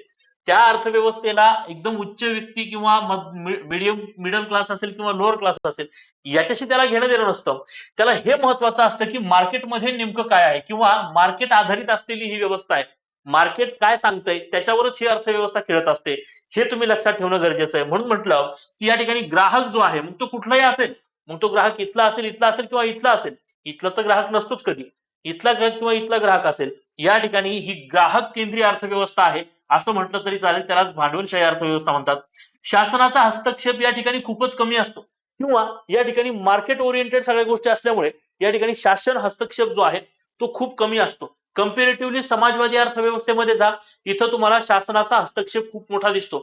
त्या अर्थव्यवस्थेला एकदम उच्च व्यक्ती किंवा मिडियम मिडल क्लास असेल किंवा लोअर क्लास असेल, याच्याशी त्याला घेणं देणं नसतं. त्याला हे महत्वाचं असतं की मार्केटमध्ये नेमकं काय आहे किंवा मार्केट आधारित असलेली ही व्यवस्था आहे. मार्केट काय सांगतंय त्याच्यावरच ही अर्थव्यवस्था खेळत असते. हे तुम्ही लक्षात ठेवणं गरजेचं आहे. म्हणून म्हटलं की या ठिकाणी ग्राहक जो आहे, मग तो कुठलाही असेल, मग तो ग्राहक इथला असेल, इथला असेल किंवा इथला असेल. इथला तर ग्राहक नसतोच कधी. इथला ग्राहक किंवा इथला ग्राहक असेल. या ठिकाणी ही ग्राहक केंद्रीय अर्थव्यवस्था आहे असं म्हटलं तरी चालेल. त्यालाच भांडवलशाही अर्थव्यवस्था म्हणतात. शासनाचा हस्तक्षेप या ठिकाणी खूपच कमी असतो किंवा या ठिकाणी मार्केट ओरिएंटेड सगळ्या गोष्टी असल्यामुळे या ठिकाणी शासन हस्तक्षेप जो आहे तो खूप कमी असतो. कम्पॅरेटिव्हली समाजवादी अर्थव्यवस्थेमध्ये जा, इथं तुम्हाला शासनाचा हस्तक्षेप खूप मोठा दिसतो.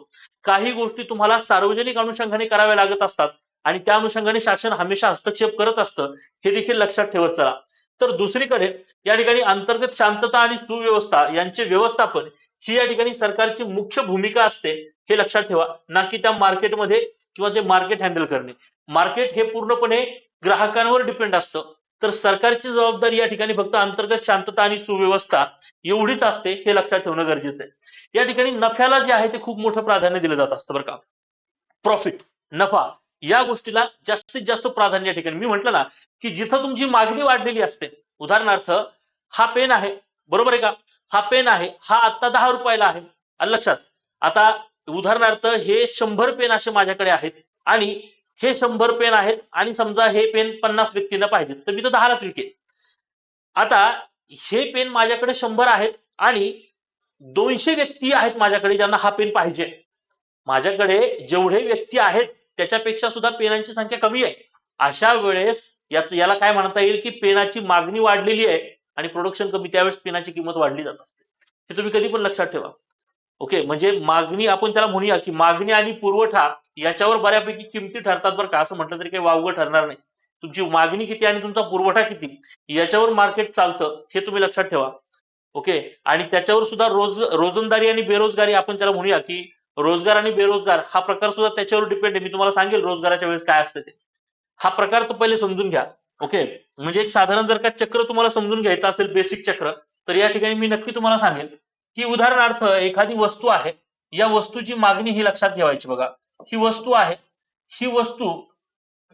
काही गोष्टी तुम्हाला सार्वजनिक अनुषंगाने कराव्या लागत असतात आणि त्या अनुषंगाने शासन हमेशा हस्तक्षेप करत असतं, हे देखील लक्षात ठेवत चला. तर दुसरीकडे या ठिकाणी अंतर्गत शांतता आणि सुव्यवस्था यांचे व्यवस्थापन ही या ठिकाणी सरकारची मुख्य भूमिका असते, हे लक्षात ठेवा. ना की त्या मार्केटमध्ये किंवा ते मार्केट हँडल करणे. मार्केट हे पूर्णपणे ग्राहकांवर डिपेंड असतं. तर सरकारची जबाबदारी या ठिकाणी फक्त अंतर्गत शांतता आणि सुव्यवस्था एवढीच असते, हे लक्षात ठेवणं गरजेचं आहे. या ठिकाणी नफ्याला जे आहे ते खूप मोठं प्राधान्य दिलं जात असतं बरं का. प्रॉफिट, नफा, या गोष्टीला जास्तीत जास्त प्राधान्य या ठिकाणी. मी म्हटलं ना की जिथं तुमची मागणी वाढलेली असते, उदाहरणार्थ हा पेन आहे, बरोबर आहे का? हा पेन आहे, हा आता 10 रुपयाला आहे. आलं लक्षात? आता उदाहरणार्थ हे 100 पेन असे माझ्याकडे आहेत आणि हे 100 पेन आहेत आणि समजा हे पेन 50 व्यक्तींना पाहिजेत, तर मी तर 10लाच विकेन. आता हे पेन माझ्याकडे 100 आहेत आणि 200 व्यक्ती आहेत माझ्याकडे ज्यांना हा पेन पाहिजे. माझ्याकडे जेवढे व्यक्ती आहेत त्याच्यापेक्षा सुद्धा पेनांची संख्या कमी आहे. अशा वेळेस याला काय म्हणता येईल की पेनाची मागणी वाढलेली आहे आणि प्रोडक्शन कमी, त्यावेळेस पेनाची किंमत वाढली जात असते. हे तुम्ही कधी पण लक्षात ठेवा. ओके, म्हणजे मागणी आपण त्याला म्हणूया की मागणी आणि पुरवठा याच्यावर बऱ्यापैकी किमती ठरतात बरं का. असं म्हटलं तरी काही वावगं ठरणार नाही. तुमची मागणी किती आणि तुमचा पुरवठा किती याच्यावर मार्केट चालतं, हे तुम्ही लक्षात ठेवा. ओके, आणि त्याच्यावर सुद्धा रोजंदारी आणि बेरोजगारी आपण त्याला म्हणूया की रोजगार आणि बेरोजगार हा प्रकार सुद्धा त्याच्यावर डिपेंड आहे. मी तुम्हाला सांगेल रोजगाराच्या वेळेस काय असतं ते. हा प्रकार तर पहिले समजून घ्या. ओके, म्हणजे एक साधारण जर का चक्र तुम्हाला समजून घ्यायचं असेल, बेसिक चक्र, तर या ठिकाणी मी नक्की तुम्हाला सांगेल की उदाहरणार्थ एखादी वस्तू आहे, या वस्तूची मागणी ही लक्षात ठेवायची बघा. ही वस्तू आहे, ही वस्तू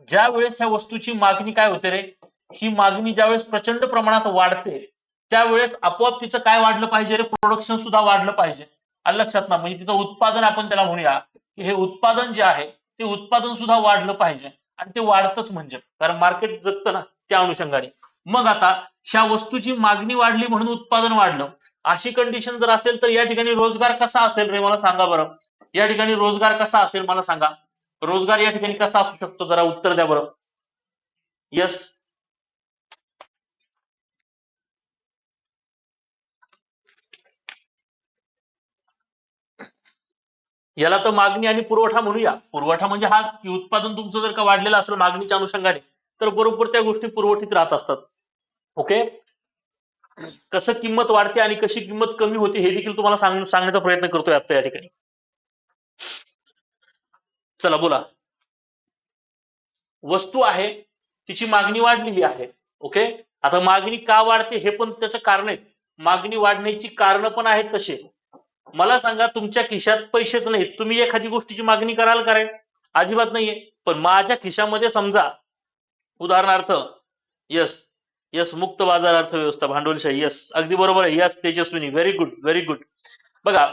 ज्या वेळेस ह्या वस्तूची मागणी काय होते रे, ही मागणी ज्यावेळेस प्रचंड प्रमाणात वाढते त्यावेळेस आपोआप तिचं काय वाढलं पाहिजे रे, प्रोडक्शन सुद्धा वाढलं पाहिजे. आलं लक्षात ना? म्हणजे तिचं उत्पादन आपण त्याला म्हणूया की हे उत्पादन जे आहे ते उत्पादन सुद्धा वाढलं पाहिजे आणि ते वाढतच म्हणजे, कारण मार्केट जगतं ना त्या अनुषंगाने. मग आता ह्या वस्तूची मागणी वाढली म्हणून उत्पादन वाढलं, अशी कंडिशन जर असेल तर या ठिकाणी रोजगार कसा असेल रे, मला सांगा बरं. या ठिकाणी रोजगार कसा असेल मला सांगा. रोजगार या ठिकाणी कसा असू शकतो, जरा उत्तर द्या बरं. यस, याला तर मागणी आणि पुरवठा म्हणूया. पुरवठा म्हणजे हाच की उत्पादन तुमचं जर का वाढलेलं असेल मागणीच्या अनुषंगाने तर बरोबर त्या गोष्टी पुरवठीत राहत असतात. ओके, कसं किंमत वाढते आणि कशी किंमत कमी होते हे देखील तुम्हाला सांगण्याचा प्रयत्न करतोय आता या ठिकाणी. चला बोला. वस्तू आहे, तिची मागणी वाढलेली आहे. ओके, आता मागणी का वाढते हे पण त्याचं कारण आहे. मागणी वाढण्याची कारण पण आहेत तसे. मला सांगा, तुमच्या खिशात पैसेच नाहीत, तुम्ही एखादी गोष्टीची मागणी कराल का रे? अजिबात नाहीये. पण माझ्या खिशामध्ये समजा उदाहरणार्थ, यस यस, मुक्त बाजार अर्थव्यवस्था, भांडवलशाही, यस अगदी बरोबर आहे. Yes Tejaswini, very good very good. बघा,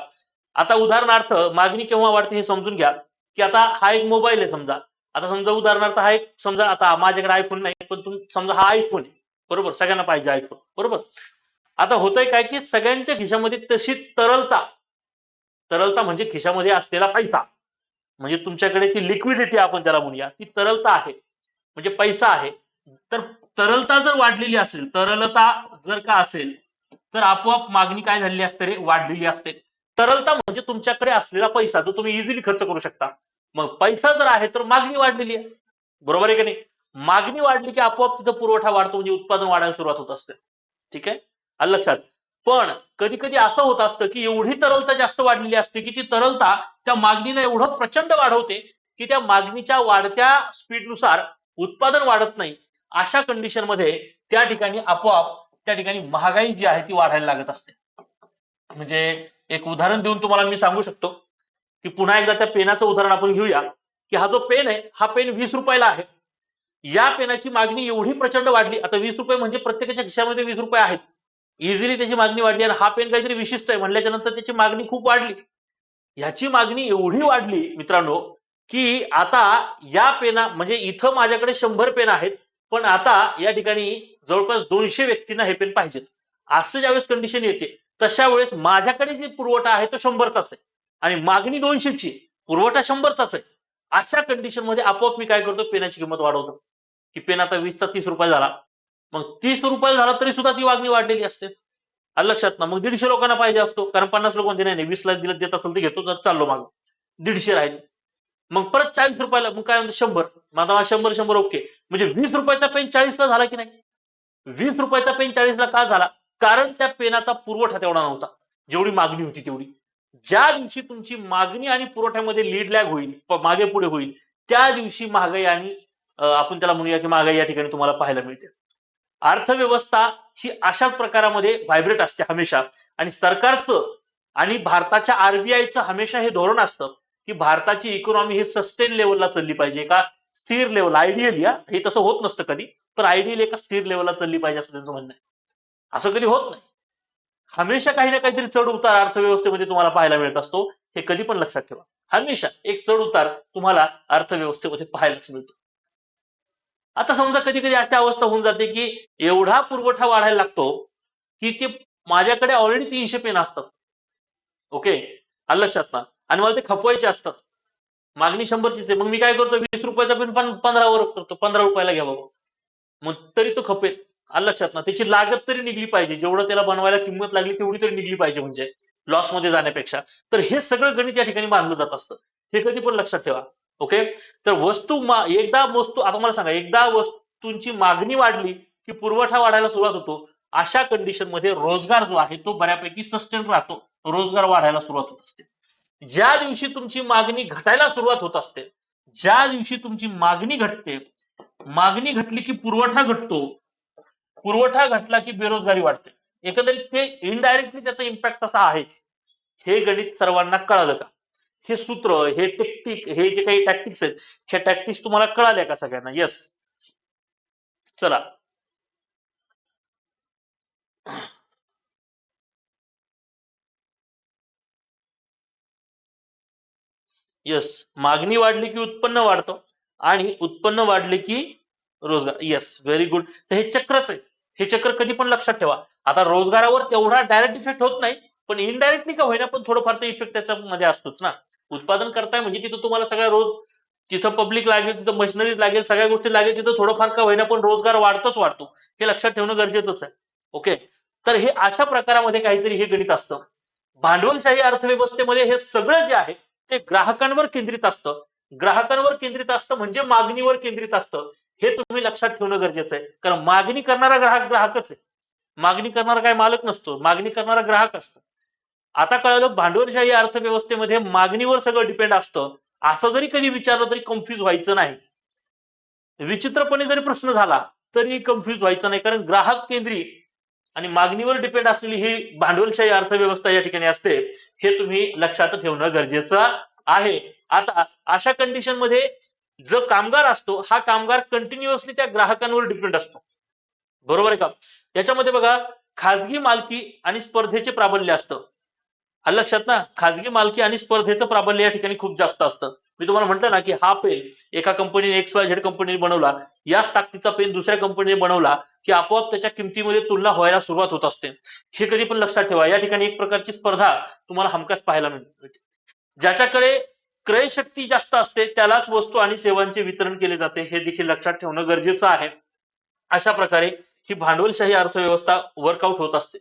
आता उदाहरणार्थ मागणी केव्हा वाढते हे समजून घ्या. की आता हा एक मोबाईल आहे समजा. आता समजा उदाहरणार्थ हा एक, समजा आता माझ्याकडे आयफोन नाही पण समजा हा आयफोन आहे, बरोबर, सगळ्यांना पाहिजे आयफोन, बरोबर. आता होतंय काय की सगळ्यांच्या खिशामध्ये तशी तरलता, तरलता म्हणजे खिशामध्ये असलेला पैसा, म्हणजे तुमच्याकडे ती लिक्विडिटी आपण त्याला म्हणूया, ती तरलता आहे, म्हणजे पैसा आहे. तर तरलता जर वाढलेली असेल, तरलता जर का असेल तर आपोआप मागणी काय झालेली असते रे, वाढलेली असते. तरलता म्हणजे तुमच्याकडे असलेला पैसा जो तुम्ही इझिली खर्च करू शकता. मग पैसा जर आहे तर मागणी वाढलेली आहे, बरोबर आहे की नाही? मागणी वाढली की आपोआप तिथं पुरवठा वाढतो, म्हणजे उत्पादन वाढायला सुरुवात होत असते. ठीक आहे, आलं लक्षात? पण कधी कधी असं होत असतं की एवढी तरलता जास्त वाढलेली असते की ती तरलता त्या मागणीला एवढं प्रचंड वाढवते की त्या मागणीच्या वाढत्या स्पीडनुसार उत्पादन वाढत नाही. अशा कंडिशन मध्ये त्या ठिकाणी आपोआप त्या ठिकाणी महागाई जी आहे ती वाढायला लागत असते. म्हणजे एक उदाहरण देऊन तुम्हाला मी सांगू शकतो की पुन्हा एकदा त्या पेनाचं उदाहरण आपण घेऊया. की हा जो पेन आहे, हा पेन 20 रुपयाला आहे. या पेनाची मागणी एवढी प्रचंड वाढली, आता 20 रुपये म्हणजे प्रत्येकाच्या खिशामध्ये 20 रुपये आहेत, इझिली त्याची मागणी वाढली आणि हा पेन काहीतरी विशिष्ट आहे म्हणल्याच्या नंतर त्याची मागणी खूप वाढली. ह्याची मागणी एवढी वाढली मित्रांनो की आता या पेना म्हणजे इथं माझ्याकडे 100 पेन आहेत, पण आता या ठिकाणी जवळपास 200 व्यक्तींना हे पेन पाहिजेत. असं ज्यावेळेस कंडिशन येते तशा वेळेस माझ्याकडे जे पुरवठा आहे तो 100चाच आहे आणि मागणी 200ची, पुरवठा 100चाच आहे. अशा कंडिशन मध्ये आपोआप मी काय करतो, पेनाची किंमत वाढवतो. की पेन आता 20चा 30 रुपये झाला, मग 30 रुपये झाला तरी सुद्धा ती मागणी वाढलेली असते. आलं लक्षात ना? मग 150 लोकांना पाहिजे असतो, कारण 50 लोक म्हणते नाही 20ला दिलं देत असेल ते घेतो, तर चाललो माग. 150 राहिले, मग परत 40 रुपयाला, मग काय म्हणतो 100, मग आता 100 ओके, म्हणजे 20 रुपयाचा पेन 40ला झाला की नाही? 20 रुपयाचा पेन 40ला का झाला? कारण त्या पेनाचा पुरवठा तेवढा नव्हता, जेवढी मागणी होती तेवढी. ज्या दिवशी तुमची मागणी आणि पुरवठ्यामध्ये लीड लॅग होईल, मागे पुढे होईल, त्या दिवशी महागाई आणि आपण त्याला म्हणूया की महागाई या ठिकाणी तुम्हाला पाहायला मिळते. अर्थव्यवस्था ही अशाच प्रकारामध्ये व्हायब्रेट असते हमेशा. आणि सरकारचं आणि भारताच्या आरबीआयचं हमेशा हे धोरण असतं की भारताची इकॉनॉमी ही सस्टेन लेवलला चालली पाहिजे, का स्थिर लेवल, आयडियली, हे तसं होत नसतं कधी, पण आयडियली एका स्थिर लेवलला चालली पाहिजे असं त्यांचं म्हणणं आहे. असं कधी होत नाही. हमेशा काही ना काहीतरी चढ उतार अर्थव्यवस्थेमध्ये तुम्हाला पाहायला मिळत असतो. हे कधी पण लक्षात ठेवा. हमेशा एक चढ उतार तुम्हाला अर्थव्यवस्थेमध्ये पाहायलाच मिळतो. आता समजा कधी कधी अशी अवस्था होऊन जाते की एवढा पुरवठा वाढायला लागतो की ते माझ्याकडे ऑलरेडी 300 पेन असतात. ओके, आलं लक्षात ना, आणि मला ते खपवायचे असतात. मागणी 100चीच आहे. मग मी काय करतो, 20 रुपयाचा पेन 15 वर करतो, 15 रुपयाला घ्या बाबा. मग तरी तो खपेल. आलं लक्षात ना, त्याची लागत तरी निघली पाहिजे, जेवढं त्याला बनवायला किंमत लागली तेवढी तरी निघली पाहिजे, म्हणजे लॉस मध्ये जाण्यापेक्षा. तर हे सगळं गणित या ठिकाणी बांधलं जात असतं. हे कधी पण लक्षात ठेवा. ओके, तर एकदा वस्तू, आता मला सांगा, एकदा वस्तूंची मागणी वाढली की पुरवठा वाढायला सुरुवात होतो. अशा कंडिशन मध्ये रोजगार जो आहे तो बऱ्यापैकी सस्टेन राहतो, रोजगार वाढायला सुरुवात होत असते. ज्या दिवशी तुमची मागणी घटायला सुरुवात होत असते, ज्या दिवशी तुमची मागणी घटते, मागणी घटली की पुरवठा घटतो, पुरवठा घटला की बेरोजगारी वाढते. एकंदरीत ते इनडायरेक्टली त्याचा इम्पॅक्ट तसा आहेच. हे गणित सर्वांना कळालं का? हे सूत्र, हे टेक्टिक, हे जे काही टॅक्टिक्स आहेत, ह्या टॅक्टिक्स तुम्हाला कळाल्या का सगळ्यांना? येस. चला, येस. मागणी वाढली की उत्पन्न वाढतं, आणि उत्पन्न वाढले की रोजगार. Yes, very good. तर हे चक्रच आहे. हे चक्र कधी पण लक्षात ठेवा. आता रोजगारावर तेवढा डायरेक्ट इफेक्ट होत नाही, पण इनडायरेक्टली का होईना पण थोडंफार ते इफेक्ट त्याच्यामध्ये असतोच ना. उत्पादन करताय म्हणजे तिथं तुम्हाला सगळ्या रोज, तिथं पब्लिक लागेल, तिथं मशिनरीज लागेल, सगळ्या गोष्टी लागेल, तिथं थोडंफार का होईना पण रोजगार वाढतोच वाढतो. हे लक्षात ठेवणं गरजेचंच आहे. ओके, तर हे अशा प्रकारामध्ये काहीतरी हे गणित असतं. भांडवलशाही अर्थव्यवस्थेमध्ये हे सगळं जे आहे ते ग्राहकांवर केंद्रित असतं. ग्राहकांवर केंद्रित असतं म्हणजे मागणीवर केंद्रित असतं. हे तुम्ही लक्षात ठेवणं गरजेचं आहे, कारण मागणी करणारा ग्राहक ग्राहकच आहे. मागणी करणारा काय मालक नसतो, मागणी करणारा ग्राहक असतो. आता कळलं, भांडवलशाही अर्थव्यवस्थेमध्ये मागणीवर सगळं डिपेंड असतं. असं जरी कधी विचारलं तरी कन्फ्युज व्हायचं नाही. विचित्रपणे जरी प्रश्न झाला तरी कन्फ्युज व्हायचं नाही, कारण ग्राहक केंद्री आणि मागणीवर डिपेंड असलेली ही भांडवलशाही अर्थव्यवस्था या ठिकाणी असते. हे तुम्ही लक्षात ठेवणं गरजेचं आहे. आता अशा कंडिशन मध्ये जो कामगार असतो, हा कामगार कंटिन्युअसली त्या ग्राहकांवर डिपेंड असतो. बरोबर आहे का? याच्यामध्ये बघा, खाजगी मालकी आणि स्पर्धेचे प्राबल्य असतं. आलं लक्षात ना, खाजगी मालकी आणि स्पर्धेचं प्राबल्य या ठिकाणी खूप जास्त असतं. मी तुम्हाला म्हटलं ना की हा पेन एका कंपनीने, XYZ कंपनीने बनवला, याच ताकदीचा पेन दुसऱ्या कंपनीने बनवला की आपोआप त्याच्या किमतीमध्ये तुलना व्हायला सुरुवात होत असते. हे कधी पण लक्षात ठेवा. या ठिकाणी एक प्रकारची स्पर्धा तुम्हाला हमखास पाहायला मिळते. ज्याच्याकडे क्रय शक्ती जास्त असते त्यालाच वस्तू आणि सेवांचे वितरण केले जाते, हे देखील लक्षात ठेवणं गरजेचं आहे. अशा प्रकारे ही भांडवलशाही अर्थव्यवस्था वर्कआउट होत असते.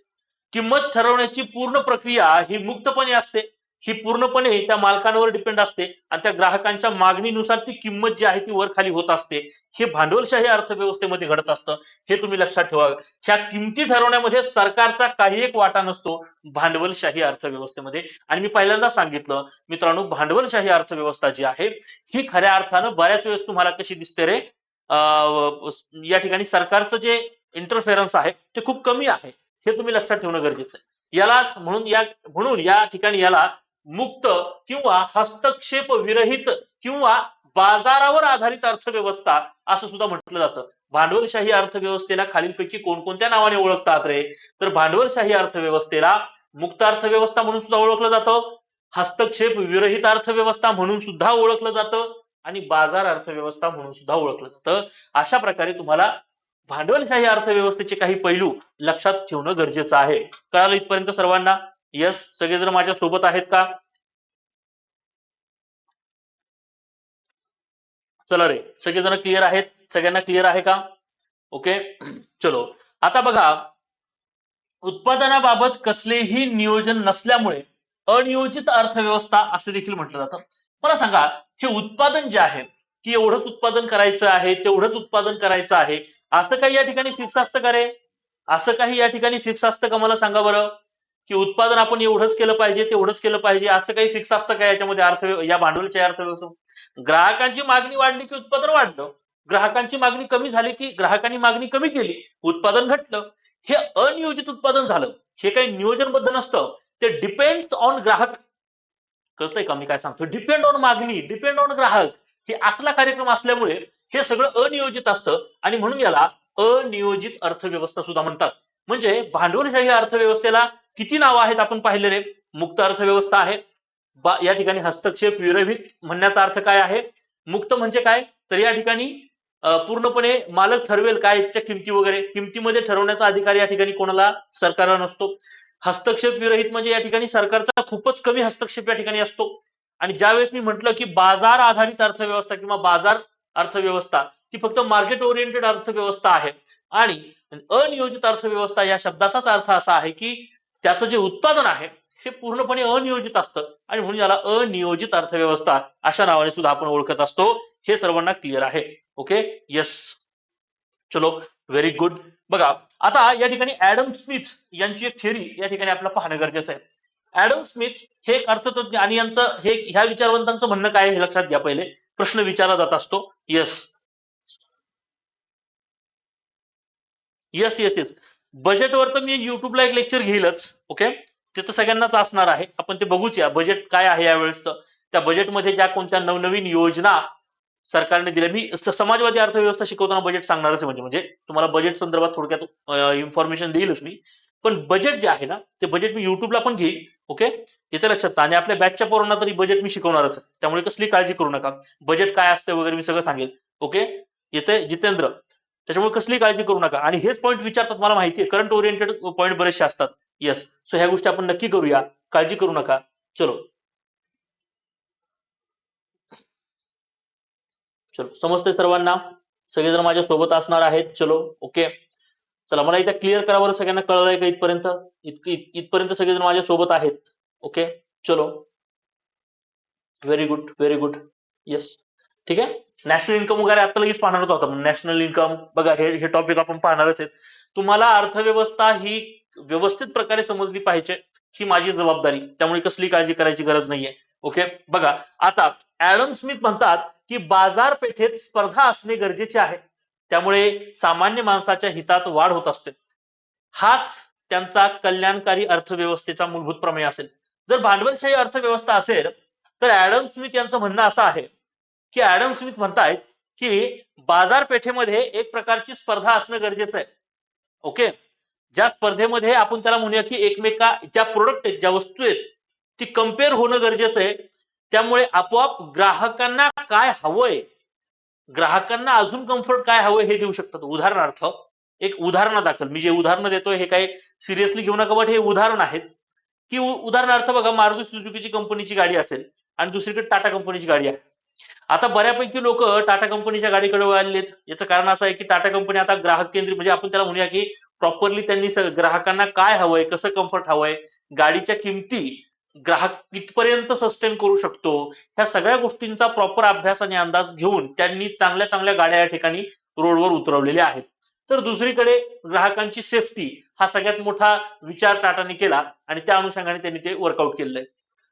किंमत ठरवण्याची पूर्ण प्रक्रिया ही मुक्तपणे असते. ही पूर्णपणे त्या मालकांवर डिपेंड असते, आणि त्या ग्राहकांच्या मागणीनुसार ती किंमत जी आहे ती वर खाली होत असते. हे भांडवलशाही अर्थव्यवस्थेमध्ये घडत असतं. हे तुम्ही लक्षात ठेवा. ह्या किमती ठरवण्यामध्ये सरकारचा काही एक वाटा नसतो भांडवलशाही अर्थव्यवस्थेमध्ये. आणि मी पहिल्यांदा सांगितलं मित्रांनो, भांडवलशाही अर्थव्यवस्था जी आहे ही खऱ्या अर्थानं बऱ्याच वेळेस तुम्हाला कशी दिसते रे, या ठिकाणी सरकारचं जे इंटरफेरन्स आहे ते खूप कमी आहे. हे तुम्ही लक्षात ठेवणं गरजेचं आहे. यालाच म्हणून या ठिकाणी याला मुक्त किंवा हस्तक्षेप विरहित किंवा बाजारावर आधारित अर्थव्यवस्था असं सुद्धा म्हटलं जातं. भांडवलशाही अर्थव्यवस्थेला खालीलपैकी कोणकोणत्या नावाने ओळखतात रे? तर भांडवलशाही अर्थव्यवस्थेला मुक्त अर्थव्यवस्था म्हणून सुद्धा ओळखलं जातं, हस्तक्षेप विरहित अर्थव्यवस्था म्हणून सुद्धा ओळखलं जातं, आणि बाजार अर्थव्यवस्था म्हणून सुद्धा ओळखलं जातं. अशा प्रकारे तुम्हाला भांडवलशाही अर्थव्यवस्थेचे काही पैलू लक्षात ठेवणं गरजेचं आहे. कळालं इथपर्यंत सर्वांना? यस, सगळेजण माझ्या सोबत आहेत का? चला रे, सगळेजण क्लिअर आहेत? सगळ्यांना क्लिअर आहे का? ओके, चलो. आता बघा, उत्पादनाबाबत कसलेही नियोजन नसल्यामुळे अनियोजित अर्थव्यवस्था असे देखील म्हटलं जातं. मला सांगा, हे उत्पादन जे आहे की एवढंच उत्पादन करायचं आहे, तेवढंच उत्पादन करायचं आहे, असं काही या ठिकाणी फिक्स असतं का रे? असं काही या ठिकाणी फिक्स असतं का? मला सांगा बरं, की उत्पादन आपण एवढंच केलं पाहिजे, तेवढंच केलं पाहिजे, असं काही फिक्स असतं का याच्यामध्ये? या भांडवलच्या अर्थव्यवस्था ग्राहकांची मागणी वाढली की उत्पादन वाढलं, ग्राहकांची मागणी कमी झाली की ग्राहकांनी मागणी कमी केली, उत्पादन घटलं. हे अनियोजित उत्पादन झालं. हे काही नियोजनबद्ध नसतं, ते डिपेंड्स ऑन ग्राहक. कळतंय का मी काय सांगतो? डिपेंड ऑन मागणी, डिपेंड ऑन ग्राहक, हे असला कार्यक्रम असल्यामुळे हे सगळं अनियोजित असतं, आणि म्हणून याला अनियोजित अर्थव्यवस्था सुद्धा म्हणतात. म्हणजे भांडवलशाही अर्थव्यवस्थेला किती नावं आहेत आपण पाहिले रे. मुक्त अर्थव्यवस्था आहे. या ठिकाणी हस्तक्षेप विरहित म्हणण्याचा अर्थ काय आहे. मुक्त म्हणजे काय, तर या ठिकाणी पूर्णपणे मालक ठरवेल काय त्याच्या किमती वगैरे, किमतीमध्ये ठरवण्याचा अधिकार या ठिकाणी कोणाला, सरकारला नसतो. हस्तक्षेप विरहित म्हणजे या ठिकाणी सरकारचा खूपच कमी हस्तक्षेप या ठिकाणी असतो. आणि ज्यावेळेस मी म्हटलं की बाजार आधारित अर्थव्यवस्था किंवा बाजार अर्थव्यवस्था ती फक्त मार्केट ओरिएंटेड अर्थव्यवस्था आहे. आणि अनियोजित अर्थव्यवस्था या शब्दाचाच अर्थ असा आहे की त्याचं जे उत्पादन आहे हे पूर्णपणे अनियोजित असतं आणि म्हणून याला अनियोजित अर्थव्यवस्था अशा नावाने सुद्धा आपण ओळखत असतो. हे सर्वांना क्लिअर आहे. ओके, येस, चलो, व्हेरी गुड. बघा आता या ठिकाणी ऍडम स्मिथ यांची एक थिअरी या ठिकाणी आपल्याला पाहणं गरजेचं आहे. ऍडम स्मिथ हे एक अर्थतज्ञ आणि यांचं हे ह्या विचारवंतांचं म्हणणं काय हे लक्षात घ्या. पहिले प्रश्न विचारला जात असतो. येस येस येस येस बजेटवर तर मी युट्यूबला एक लेक्चर घेईलच. ओके, ते तर सगळ्यांनाच असणार आहे. आपण ते बघूच या बजेट काय आहे यावेळेस. त्या बजेटमध्ये ज्या कोणत्या नवनवीन योजना सरकारने दिल्या. मी समाजवादी अर्थव्यवस्था शिकवताना बजेट सांगणारच आहे. म्हणजे तुम्हाला बजेट संदर्भात थोडक्यात इन्फॉर्मेशन देईलच मी. पण बजेट जे आहे ना ते बजेट मी युट्यूबला पण घेईल. ओके, येतं लक्षात. आणि आपल्या बॅचच्या पोरांना तरी बजेट मी शिकवणारच आहे, त्यामुळे कसली काळजी करू नका. बजेट काय असतं वगैरे मी सगळं सांगेल. ओके, येते जितेंद्र, त्याच्यामुळे कसली काळजी करू नका. आणि हेच पॉईंट विचारतात मला माहिती आहे, करंट ओरिएंटेड पॉईंट बरेचसे असतात. येस, सो ह्या गोष्टी आपण नक्की करूया, काळजी करू नका. चलो चलो, समजते सर्वांना, सगळेजण माझ्या सोबत असणार आहेत. चलो ओके, चला मला इथे क्लिअर करा बरं, सगळ्यांना कळलंय का इथपर्यंत. इथपर्यंत सगळेजण माझ्या सोबत आहेत. ओके, चलो, very good very good. Yes, ठीक आहे. नॅशनल इन्कम वगैरे आता लगेच पाहणारच होता. नॅशनल इन्कम बघा, हे टॉपिक आपण पाहणारच आहेत. तुम्हाला अर्थव्यवस्था ही व्यवस्थित प्रकारे समजली पाहिजे, ही माझी जबाबदारी, त्यामुळे कसली काळजी करायची गरज नाहीये. ओके, बघा आता ऍडम स्मिथ म्हणतात की बाजारपेठेत स्पर्धा असणे गरजेचे आहे, त्यामुळे सामान्य माणसाच्या हितात वाढ होत असते. हाच त्यांचा कल्याणकारी अर्थव्यवस्थेचा मूलभूत प्रमेय असेल. जर भांडवलशाही अर्थव्यवस्था असेल तर ऍडम स्मिथ यांचं म्हणणं असं आहे की ऍडम स्मिथ म्हणतायत की बाजारपेठेमध्ये एक प्रकारची स्पर्धा असणं गरजेचं आहे. ओके, ज्या स्पर्धेमध्ये आपण त्याला म्हणूया की एकमेका ज्या प्रोडक्ट आहेत, ज्या वस्तू आहेत, ती कम्पेअर होणं गरजेचं आहे. त्यामुळे आपोआप ग्राहकांना काय हवंय, ग्राहकांना अजून कम्फर्ट काय हवंय हे देऊ शकतात. उदाहरणार्थ, एक उदाहरणादाखल मी जे उदाहरण देतोय हे काही सिरियसली घेऊ नका, बट हे उदाहरण आहेत की उदाहरणार्थ बघा, मारुती सुझुकीची कंपनीची गाडी असेल आणि दुसरीकडे टाटा कंपनीची गाडी आहे. आता बऱ्यापैकी लोक टाटा कंपनीच्या गाडीकडे वळालेत. याचं कारण असं आहे की टाटा कंपनी आता ग्राहक केंद्रित, म्हणजे आपण त्याला म्हणूया की प्रॉपरली त्यांनी ग्राहकांना काय हवंय, कसं कम्फर्ट हवंय, गाडीच्या किमती ग्राहक कितपर्यंत सस्टेन करू शकतो, ह्या सगळ्या गोष्टींचा प्रॉपर अभ्यास आणि अंदाज घेऊन त्यांनी चांगल्या चांगल्या गाड्या या ठिकाणी रोडवर उतरवलेल्या आहेत. तर दुसरीकडे ग्राहकांची सेफ्टी हा सगळ्यात मोठा विचार टाटाने केला आणि त्या अनुषंगाने त्यांनी ते वर्कआउट केलंय.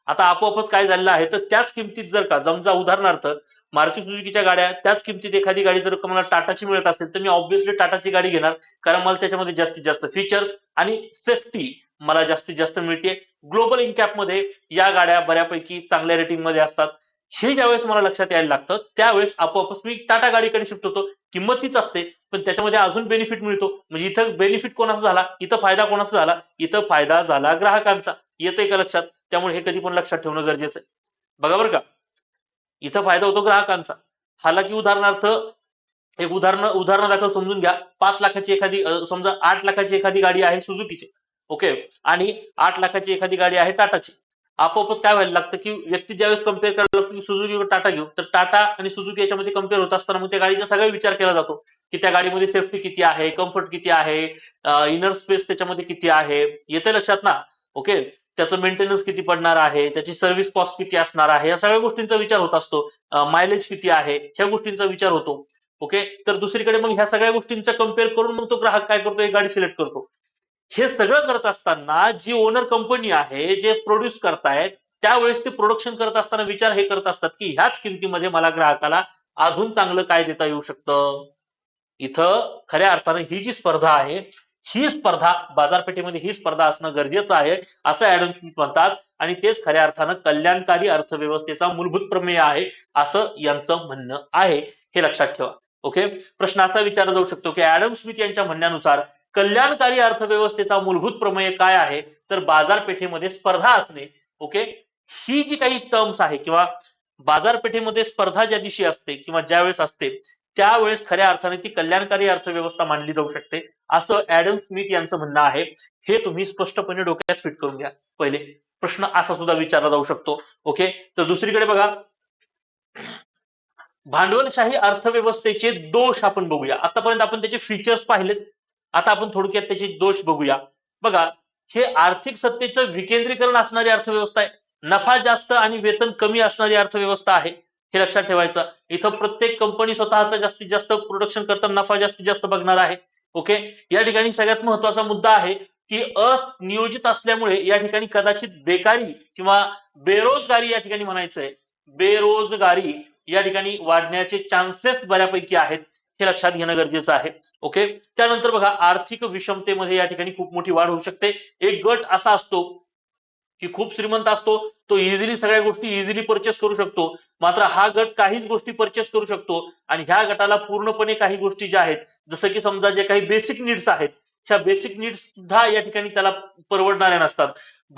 आता आपोआपच काय झालेलं आहे, तर त्याच किमतीत जर का समजा उदाहरणार्थ मारुती सुझुकीच्या गाड्या त्याच किमतीत एखादी गाडी जर मला टाटाची मिळत असेल तर मी ऑब्व्हियसली टाटाची गाडी घेणार, कारण मला त्याच्यामध्ये जास्तीत जास्त फीचर्स आणि सेफ्टी मला जास्तीत जास्त मिळते. ग्लोबल इनकॅप मध्ये या गाड्या बऱ्यापैकी चांगल्या रेटिंग मध्ये असतात. हे ज्यावेळेस मला लक्षात यायला लागतं त्यावेळेस आपोआपच मी टाटा गाडीकडे शिफ्ट होतो. किंमत तीच असते पण त्याच्यामध्ये अजून बेनिफिट मिळतो. म्हणजे इथं बेनिफिट कोणाचा झाला, इथं फायदा कोणाचा झाला, इथं फायदा झाला ग्राहकांचा. येतंय का लक्षात. त्यामुळे हे कधी पण लक्षात ठेवणं गरजेचं आहे. बघा बरं का, इथं फायदा होतो ग्राहकांचा. हालाकी उदाहरणार्थ एक उदाहरण दाखल समजून घ्या. 5 लाखाची एखादी समजा 8 लाखाची एखादी गाडी आहे सुझुकीची. ओके, आणि 8 लाखाची एखादी गाडी आहे टाटाची. आपोआपच काय व्हायला लागतं की व्यक्ती ज्यावेळेस कम्पेअर करायला लागतो की सुझुकी व टाटा घेऊ, तर टाटा आणि सुझुकी याच्यामध्ये कम्पेअर होत असताना मग त्या गाडीचा सगळा विचार केला जातो की त्या गाडीमध्ये सेफ्टी किती आहे, कम्फर्ट किती आहे, इनर स्पेस त्याच्यामध्ये किती आहे. येते लक्षात ना. ओके, त्याचं मेंटेनन्स किती पडणार आहे, त्याची सर्व्हिस कॉस्ट किती असणार आहे, या सगळ्या गोष्टींचा विचार होत असतो. मायलेज किती आहे ह्या गोष्टींचा विचार होतो. ओके, तर दुसरीकडे मग ह्या सगळ्या गोष्टींचा कम्पेअर करून मग तो ग्राहक काय करतो, एक गाडी सिलेक्ट करतो. हे सगळं करत असताना जी ओनर कंपनी आहे, जे प्रोड्यूस करतायत, त्यावेळेस ते प्रोडक्शन करत असताना विचार हे करत असतात की ह्याच किमतीमध्ये मला ग्राहकाला अजून चांगलं काय देता येऊ शकतं. इथं खऱ्या अर्थाने ही जी स्पर्धा आहे, ही स्पर्धा बाजारपेठेमध्ये ही स्पर्धा असणं गरजेचं आहे असं ऍडम स्मिथ म्हणतात. आणि तेच खऱ्या अर्थानं कल्याणकारी अर्थव्यवस्थेचा मूलभूत प्रमेय आहे असं यांचं म्हणणं आहे. हे लक्षात ठेवा. ओके, प्रश्न असा विचारला जाऊ शकतो की ऍडम स्मिथ यांच्या म्हणण्यानुसार कल्याणकारी अर्थव्यवस्थेचा मूलभूत प्रमेय काय आहे, तर बाजारपेठेमध्ये स्पर्धा असणे. ओके, ही जी काही टर्म्स आहे किंवा बाजारपेठेमध्ये स्पर्धा ज्या दिवशी असते किंवा ज्या वेळेस असते त्यावेळेस खऱ्या अर्थाने ती कल्याणकारी अर्थव्यवस्था मानली जाऊ शकते, असं ऍडम स्मिथ यांचं म्हणणं आहे. हे तुम्ही स्पष्टपणे डोक्यात फिट करून घ्या. पहिले प्रश्न असा सुद्धा विचारला जाऊ शकतो. ओके, तर दुसरीकडे बघा, भांडवलशाही अर्थव्यवस्थेचे दोष आपण बघूया. आतापर्यंत आपण त्याचे फीचर्स पाहिलेत, आता आपण थोडक्यात त्याचे दोष बघूया. बघा, हे आर्थिक सत्तेचं विकेंद्रीकरण असणारी अर्थव्यवस्था आहे. नफा जास्त आणि वेतन कमी असणारी अर्थव्यवस्था आहे, हे लक्षात ठेवायचं. इथं प्रत्येक कंपनी स्वतःचा जास्तीत जास्त प्रोडक्शन करताना नफा जास्तीत जास्त बघणार आहे. ओके, या ठिकाणी सगळ्यात महत्वाचा मुद्दा आहे की अनियोजित असल्यामुळे या ठिकाणी कदाचित बेकारी किंवा बेरोजगारी, या ठिकाणी म्हणायचंय बेरोजगारी या ठिकाणी वाढण्याचे चान्सेस बऱ्यापैकी आहेत, हे लक्षात घेणं गरजेचं आहे. ओके, त्यानंतर बघा, आर्थिक विषमतेमध्ये या ठिकाणी खूप मोठी वाढ होऊ शकते. एक गट असा असतो की खूप श्रीमंत असतो, तो इझिली सगळ्या गोष्टी इझिली परचेस करू शकतो. मात्र हा गट काहीच गोष्टी परचेस करू शकतो आणि ह्या गटाला पूर्णपणे काही गोष्टी ज्या आहेत, जसं की समजा जे काही बेसिक नीड्स आहेत, ह्या बेसिक नीड्स सुद्धा या ठिकाणी त्याला परवडणाऱ्या नसतात.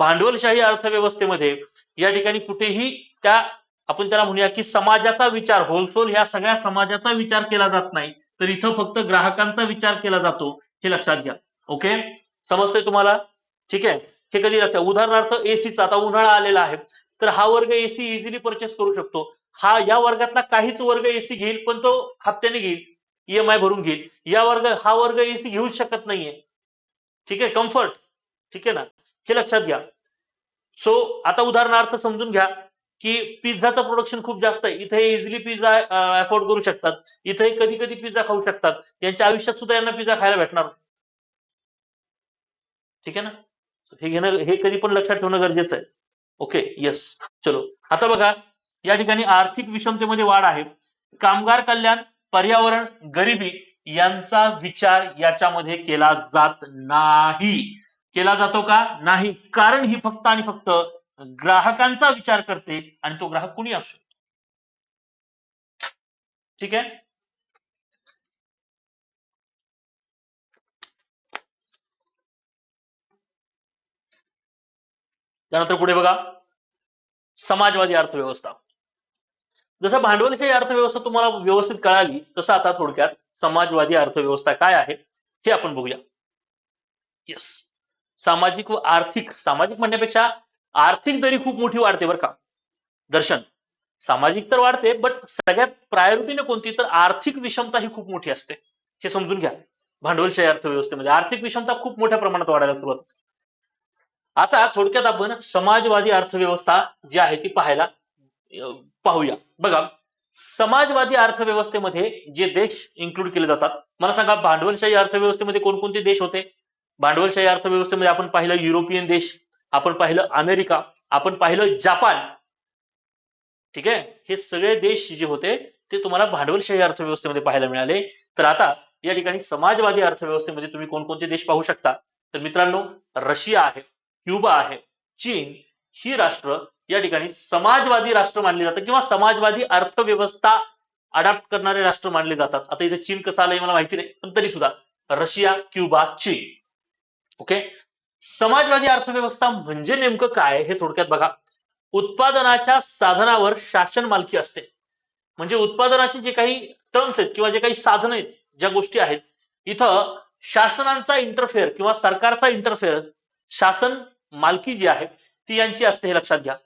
भांडवलशाही अर्थव्यवस्थेमध्ये या ठिकाणी कुठेही त्या, आपण त्याला म्हणूया की समाजाचा विचार, होलसेल ह्या सगळ्या समाजाचा विचार केला जात नाही, तर इथं फक्त ग्राहकांचा विचार केला जातो, हे लक्षात घ्या. ओके, समजतंय तुम्हाला? ठीक आहे. हे कधी लक्षात, उदाहरणार्थ एसीचा, आता उन्हाळा आलेला आहे, तर हा वर्ग एसी इझिली परचेस करू शकतो. हा या वर्गातला काहीच वर्ग एसी घेईल, पण तो हप्त्याने घेईल, ईएमआय भरून घेईल. हा वर्ग एसी घेऊच शकत नाहीये. ठीक आहे, कम्फर्ट. ठीक आहे ना, हे लक्षात घ्या. सो आता उदाहरणार्थ समजून घ्या की पिझ्झाचं प्रोडक्शन खूप जास्त आहे, इथे इझिली पिझ्झा अफोर्ड करू शकतात, इथे कधी कधी पिझ्झा खाऊ शकतात, यांच्या आयुष्यात सुद्धा यांना पिझ्झा खायला भेटणार. ठीक आहे ना, हे घेणं, हे कधी पण लक्षात ठेवणं गरजेचं आहे. Okay, yes. चलो, आता बघा, या ठिकाणी आर्थिक विषमतेमध्ये वाढ आहे. कामगार कल्याण, पर्यावरण, गरिबी यांचा विचार याच्यामध्ये केला जात नाही. केला जातो का? नाही, कारण ही फक्त आणि फक्त ग्राहकांचा विचार करते आणि तो ग्राहक कुणी असो. ठीक आहे, त्यानंतर पुढे बघा, समाजवादी अर्थव्यवस्था. जसं भांडवलशाही अर्थव्यवस्था तुम्हाला व्यवस्थित कळाली, तसं आता थोडक्यात समाजवादी अर्थव्यवस्था काय आहे हे आपण बघूया. येस, सामाजिक व आर्थिक, सामाजिक म्हणण्यापेक्षा आर्थिक दरी खूप मोठी वाढते बरं का दर्शन. सामाजिक तर वाढते, बट सगळ्यात प्रायोरिटीने कोणती, तर आर्थिक विषमता ही खूप मोठी असते, हे समजून घ्या. भांडवलशाही अर्थव्यवस्थेमध्ये आर्थिक विषमता खूप मोठ्या प्रमाणात वाढायला सुरुवात होते. आता थोडक्यात आपण समाजवादी अर्थव्यवस्था जी आहे ती पाहूया. बघा, समाजवादी अर्थव्यवस्थेमध्ये जे देश इन्क्लूड केले जातात, मला सांगा, भांडवलशाही अर्थव्यवस्थेमध्ये कोणकोणते देश होते? भांडवलशाही अर्थव्यवस्थेमध्ये आपण पाहिलं युरोपियन देश, आपण पाहिलं अमेरिका, आपण पाहिलं जापान. ठीक आहे, हे सगळे देश जे होते ते तुम्हाला भांडवलशाही अर्थव्यवस्थेमध्ये पाहायला मिळाले. तर आता या ठिकाणी समाजवादी अर्थव्यवस्थेमध्ये तुम्ही कोणकोणते देश पाहू शकता, तर मित्रांनो, रशिया आहे, क्युबा आहे, चीन, ही राष्ट्र या ठिकाणी समाजवादी राष्ट्र मानले जातात किंवा समाजवादी अर्थव्यवस्था अडॉप्ट करणारे राष्ट्र मानले जातात. आता इथे चीन कसं आलंय मला माहिती नाही, पण तरी सुद्धा रशिया, क्युबा, चीन. ओके, समाजवादी अर्थव्यवस्था म्हणजे नेमकं काय हे थोडक्यात बघा. उत्पादनाच्या साधनावर शासन मालकी असते. म्हणजे उत्पादनाचे जे काही टर्म्स आहेत किंवा जे काही साधन आहेत, ज्या गोष्टी आहेत, इथं शासनाचा इंटरफेअर किंवा सरकारचा इंटरफेअर, शासन मालकी जी आहे ती यांची असते, हे लक्षात घ्या.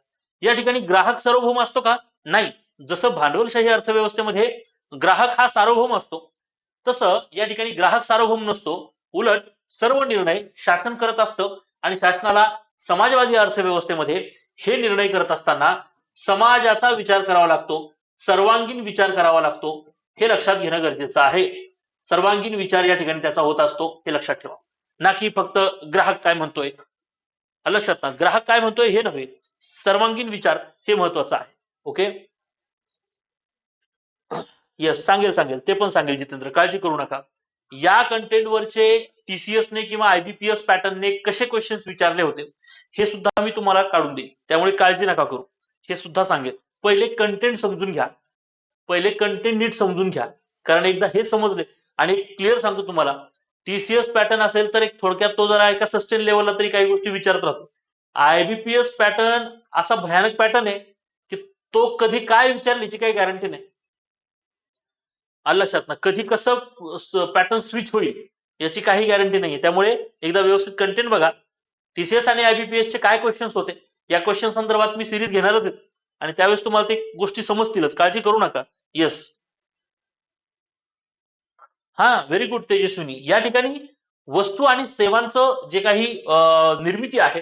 या ठिकाणी ग्राहक सार्वभौम असतो का? नाही. जसं भांडवलशाही अर्थव्यवस्थेमध्ये ग्राहक हा सार्वभौम असतो, तसं या ठिकाणी ग्राहक सार्वभौम नसतो. उलट सर्व निर्णय शासन करत असतं आणि शासनाला समाजवादी अर्थव्यवस्थेमध्ये हे निर्णय करत असताना समाजाचा विचार करावा लागतो, सर्वांगीण विचार करावा लागतो, हे लक्षात घेणं गरजेचं आहे. सर्वांगीण विचार या ठिकाणी त्याचा होत असतो, हे लक्षात ठेवा. ना की फक्त ग्राहक काय म्हणतोय, लक्षात ना, ग्राहक काय म्हणतोय हे नव्हे, सर्वांगीण विचार हे महत्वाचं आहे. ओके, यस, सांगेल ते पण सांगेल जितेंद्र, काळजी करू नका. या कंटेंटवरचे टीसीएस ने किंवा आयबीपीएस पॅटर्नने कसे क्वेश्चन्स विचारले होते हे सुद्धा मी तुम्हाला काढून देईन, त्यामुळे काळजी नका करू, हे सुद्धा सांगेल. पहिले कंटेंट समजून घ्या, पहिले कंटेंट नीट समजून घ्या, कारण एकदा हे समजले, आणि क्लिअर सांगतो तुम्हाला, टीसीएस पॅटर्न असेल तर एक थोडक्यात तो जरा एका सस्टेन लेवलला तरी काही गोष्टी विचारत राहतो. आयबीपीएस पॅटर्न असा भयानक पॅटर्न आहे की तो कधी काय विचारली याची काही गॅरंटी नाही. आलं लक्षात ना, कधी कसं पॅटर्न स्विच होईल याची काही गॅरंटी नाहीये. त्यामुळे एकदा व्यवस्थित कंटेंट बघा. टीसीएस आणि आयबीपीएस चे काय क्वेश्चन्स होते या क्वेश्चन संदर्भात मी सिरीज घेणारच आहे आणि त्यावेळेस तुम्हाला ते गोष्टी समजतीलच, काळजी करू नका. येस, हा, व्हेरी गुड तेजस्विनी. या ठिकाणी वस्तू आणि सेवांचं जे काही निर्मिती आहे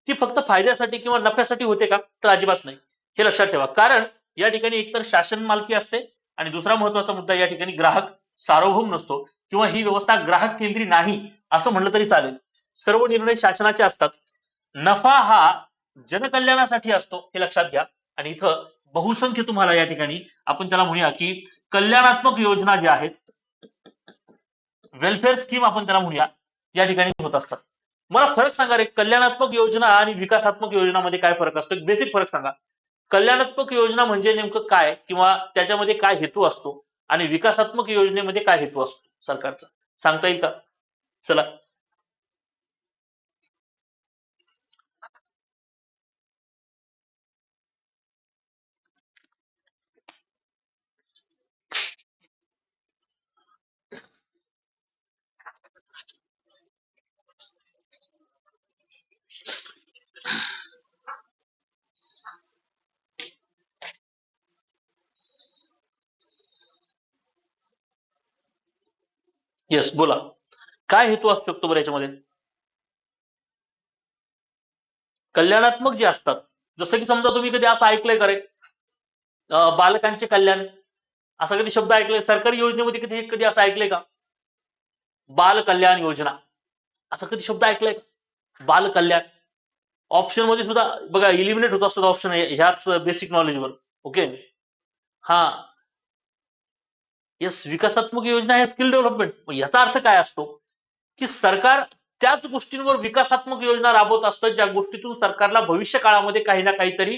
ती फक्त फायद्यासाठी किंवा नफ्यासाठी होते का, तर अजिबात नाही. हे लक्षात ठेवा. कारण या ठिकाणी एकतर शासन मालकी असते आणि दुसरा महत्वाचा मुद्दा या ठिकाणी ग्राहक सार्वभौम नसतो किंवा ही व्यवस्था ग्राहक केंद्री नाही असं म्हणलं तरी चालेल. सर्व निर्णय शासनाचे असतात. नफा हा जनकल्याणासाठी असतो हे लक्षात घ्या. आणि इथं बहुसंख्य तुम्हाला या ठिकाणी आपण त्याला म्हणूया की कल्याणात्मक योजना ज्या आहेत, वेलफेअर स्कीम आपण त्याला म्हणूया, या ठिकाणी होत असतात. मला फरक सांगा रे, कल्याणात्मक योजना आणि विकासात्मक योजनामध्ये काय फरक असतो? बेसिक फरक सांगा. कल्याणात्मक योजना म्हणजे नेमकं काय किंवा त्याच्यामध्ये काय हेतू असतो आणि विकासात्मक योजनेमध्ये काय हेतू असतो सरकारचा, सांगता येईल का? चला. येस, बोला. काय हेतू असू शकतो बरं याच्यामध्ये? कल्याणात्मक जे असतात, जसं की समजा तुम्ही कधी असं ऐकलंय का रे, बालकांचे कल्याण, असा कधी शब्द ऐकलाय सरकारी योजनेमध्ये? कधी कधी असं ऐकलंय का, बाल कल्याण योजना, असा कधी शब्द ऐकलाय का, बाल कल्याण? ऑप्शन मध्ये सुद्धा बघा इलिमिनेट होत असतात ऑप्शन ह्याच बेसिक नॉलेजवर. ओके, हा. येस, विकासात्मक योजना आहे स्किल डेव्हलपमेंट. याचा अर्थ काय असतो की सरकार त्याच गोष्टींवर विकासात्मक योजना राबवत असतं ज्या गोष्टीतून सरकारला भविष्य काळामध्ये काही ना काहीतरी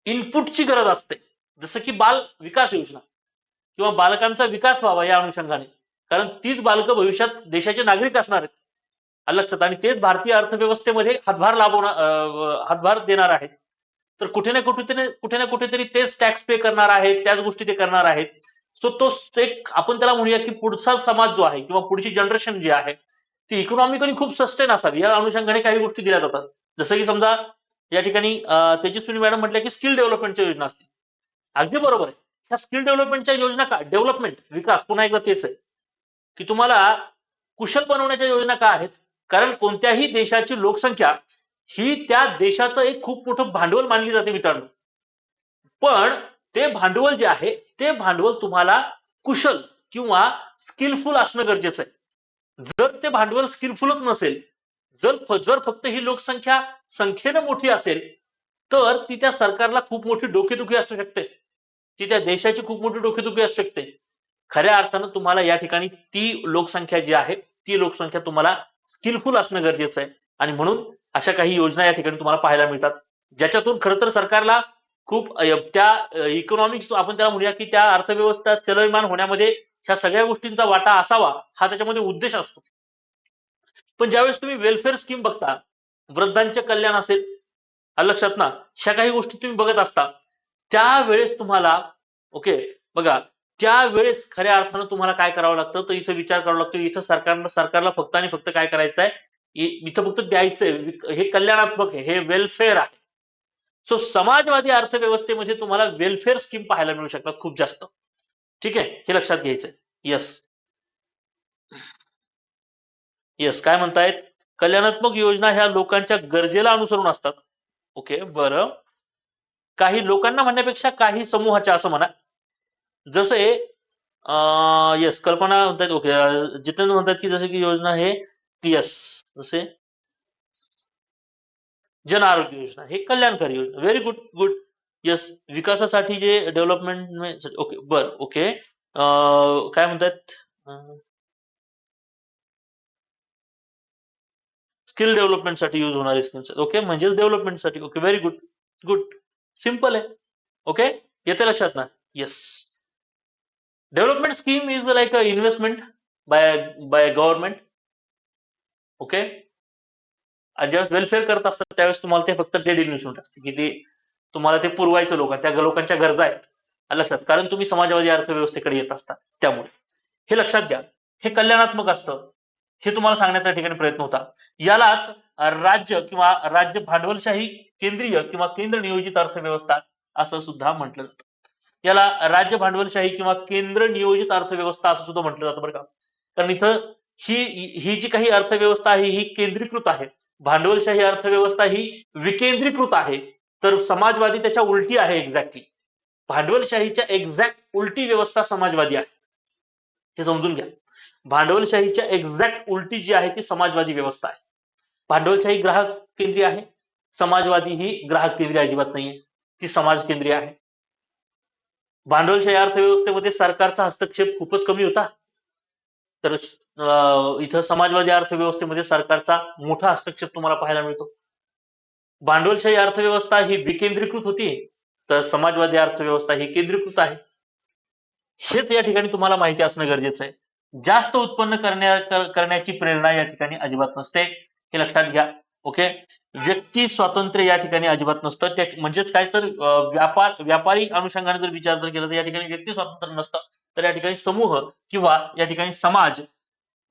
इनपुटची गरज असते. जसं की बाल विकास योजना किंवा बालकांचा विकास व्हावा या अनुषंगाने, कारण तीच बालकं भविष्यात देशाचे नागरिक असणार आहेत. लक्षात, आणि तेच भारतीय अर्थव्यवस्थेमध्ये हातभार देणार आहेत. तर कुठे ना कुठेतरी तेच टॅक्स पे करणार आहेत, त्याच गोष्टी ते करणार आहेत. सो तो एक आपण त्याला म्हणूया की पुढचा समाज जो आहे किंवा पुढची जनरेशन जी आहे ती इकॉनॉमिकली खूप सस्टेन असावी या अनुषंगाने काही गोष्टी दिल्या जातात. जसं की समजा या ठिकाणी तेजस्विनी मॅडम म्हटलं की स्किल डेव्हलपमेंटच्या योजना असतील. अगदी बरोबर आहे. ह्या स्किल डेव्हलपमेंटच्या योजना का, डेव्हलपमेंट विकास पुन्हा एकदा तेच आहे की तुम्हाला कुशल बनवण्याच्या योजना का आहेत? कारण कोणत्याही देशाची लोकसंख्या ही त्या देशाचं एक खूप मोठं भांडवल मानली जाते मित्रांनो. पण ते भांडवल जे आहे ते भांडवल तुम्हाला कुशल किंवा स्किलफुल असणं गरजेचं आहे. जर ते भांडवल स्किलफुलच नसेल, जर फक्त ही लोकसंख्या संख्येनं मोठी असेल तर ती त्या सरकारला खूप मोठी डोकेदुखी असू शकते, ती त्या देशाची खूप मोठी डोकेदुखी असू शकते. खऱ्या अर्थानं तुम्हाला या ठिकाणी ती लोकसंख्या जी आहे ती लोकसंख्या तुम्हाला स्किलफुल असणं गरजेचं आहे. आणि म्हणून अशा काही योजना या ठिकाणी तुम्हाला पाहायला मिळतात ज्याच्यातून खरं तर सरकारला खूप त्या इकॉनॉमिक्स आपण त्याला म्हणूया की त्या अर्थव्यवस्था चलयमान होण्यामध्ये ह्या सगळ्या गोष्टींचा वाटा असावा हा त्याच्यामध्ये उद्देश असतो. पण ज्यावेळेस तुम्ही वेलफेअर स्कीम बघता, वृद्धांचे कल्याण असेल, लक्षात ना, ह्या काही गोष्टी तुम्ही बघत असता त्यावेळेस तुम्हाला, ओके, बघा, त्यावेळेस खऱ्या अर्थानं तुम्हाला काय करावं लागतं, तर इथं विचार करावा लागतो. इथं सरकारला फक्त आणि फक्त काय करायचं आहे, इथं फक्त द्यायचंय. हे कल्याणात्मक आहे, हे वेलफेअर आहे. सो समाजवादी अर्थव्यवस्थेमध्ये तुम्हाला वेलफेअर स्कीम पाहायला मिळू शकतात खूप जास्त. ठीक आहे, हे लक्षात घ्यायचंय. येस, येस, काय म्हणतायत, कल्याणात्मक योजना ह्या लोकांच्या गरजेला अनुसरून असतात. ओके, बरं. काही लोकांना म्हणण्यापेक्षा काही समूहाच्या असं म्हणा. जसं आहे, येस, कल्पना म्हणतात. ओके, जितेंद्र म्हणतात की जसं की योजना हे, येस, जसे जन आरोग्य योजना हे कल्याणकारी योजना. Very good, good. येस, विकासासाठी जे डेव्हलपमेंट. ओके, बर, ओके. काय म्हणतात, स्किल डेव्हलपमेंटसाठी यूज होणारी स्किल्स. ओके, म्हणजेच डेव्हलपमेंटसाठी. Okay, very good, good. Simple आहे. ओके, येते लक्षात ना. Yes, development scheme is like a investment by government okay. ज्यावेळेस वेलफेअर करत असतात त्यावेळेस तुम्हाला ते फक्त डेड इन्व्हेस्टमेंट असते की ते तुम्हाला ते पुरवायचं त्या लोकांच्या गरजा आहेत लक्षात, कारण तुम्ही समाजवादी अर्थव्यवस्थेकडे येत असता त्यामुळे. हे लक्षात घ्या, हे कल्याणात्मक असतं, हे तुम्हाला सांगण्याचा ठिकाणी प्रयत्न होता. यालाच राज्य किंवा राज्य भांडवलशाही केंद्रीय किंवा केंद्र नियोजित अर्थव्यवस्था असं सुद्धा म्हटलं जातं. याला राज्य भांडवलशाही किंवा केंद्र नियोजित अर्थव्यवस्था असं सुद्धा म्हटलं जातं बरं का. कारण इथं ही ही जी काही अर्थव्यवस्था आहे ही केंद्रीकृत आहे, भांडवलशाही अर्थव्यवस्था ही विकेंद्रीकृत आहे, तर समाजवादी त्याच्या उलटी आहे. एक्झॅक्टली भांडवलशाहीच्या एक्झॅक्ट उलटी व्यवस्था समाजवादी आहे, हे समजून घ्या. भांडवलशाहीच्या एक्झॅक्ट उलटी जी आहे ती समाजवादी व्यवस्था आहे. भांडवलशाही ग्राहक केंद्रीय आहे, समाजवादी ही ग्राहक केंद्रीय अजिबात नाहीये, ती समाज केंद्रीय आहे. भांडवलशाही अर्थव्यवस्थेमध्ये सरकारचा हस्तक्षेप खूपच कमी होता, तर इथं समाजवादी अर्थव्यवस्थेमध्ये सरकारचा मोठा हस्तक्षेप तुम्हाला पाहायला मिळतो. भांडवलशाही अर्थव्यवस्था ही विकेंद्रीकृत होती, तर समाजवादी अर्थव्यवस्था ही केंद्रीकृत आहे. हेच या ठिकाणी तुम्हाला माहिती असणं गरजेचं आहे. जास्त उत्पन्न करण्याची प्रेरणा या ठिकाणी अजिबात नसते, हे लक्षात घ्या. ओके. व्यक्ती स्वातंत्र्य या ठिकाणी अजिबात नसतं. म्हणजेच काय तर व्यापारी अनुषंगाने जर विचार जर केला तर या ठिकाणी व्यक्ती स्वातंत्र्य नसतं, तर या ठिकाणी समूह किंवा या ठिकाणी समाज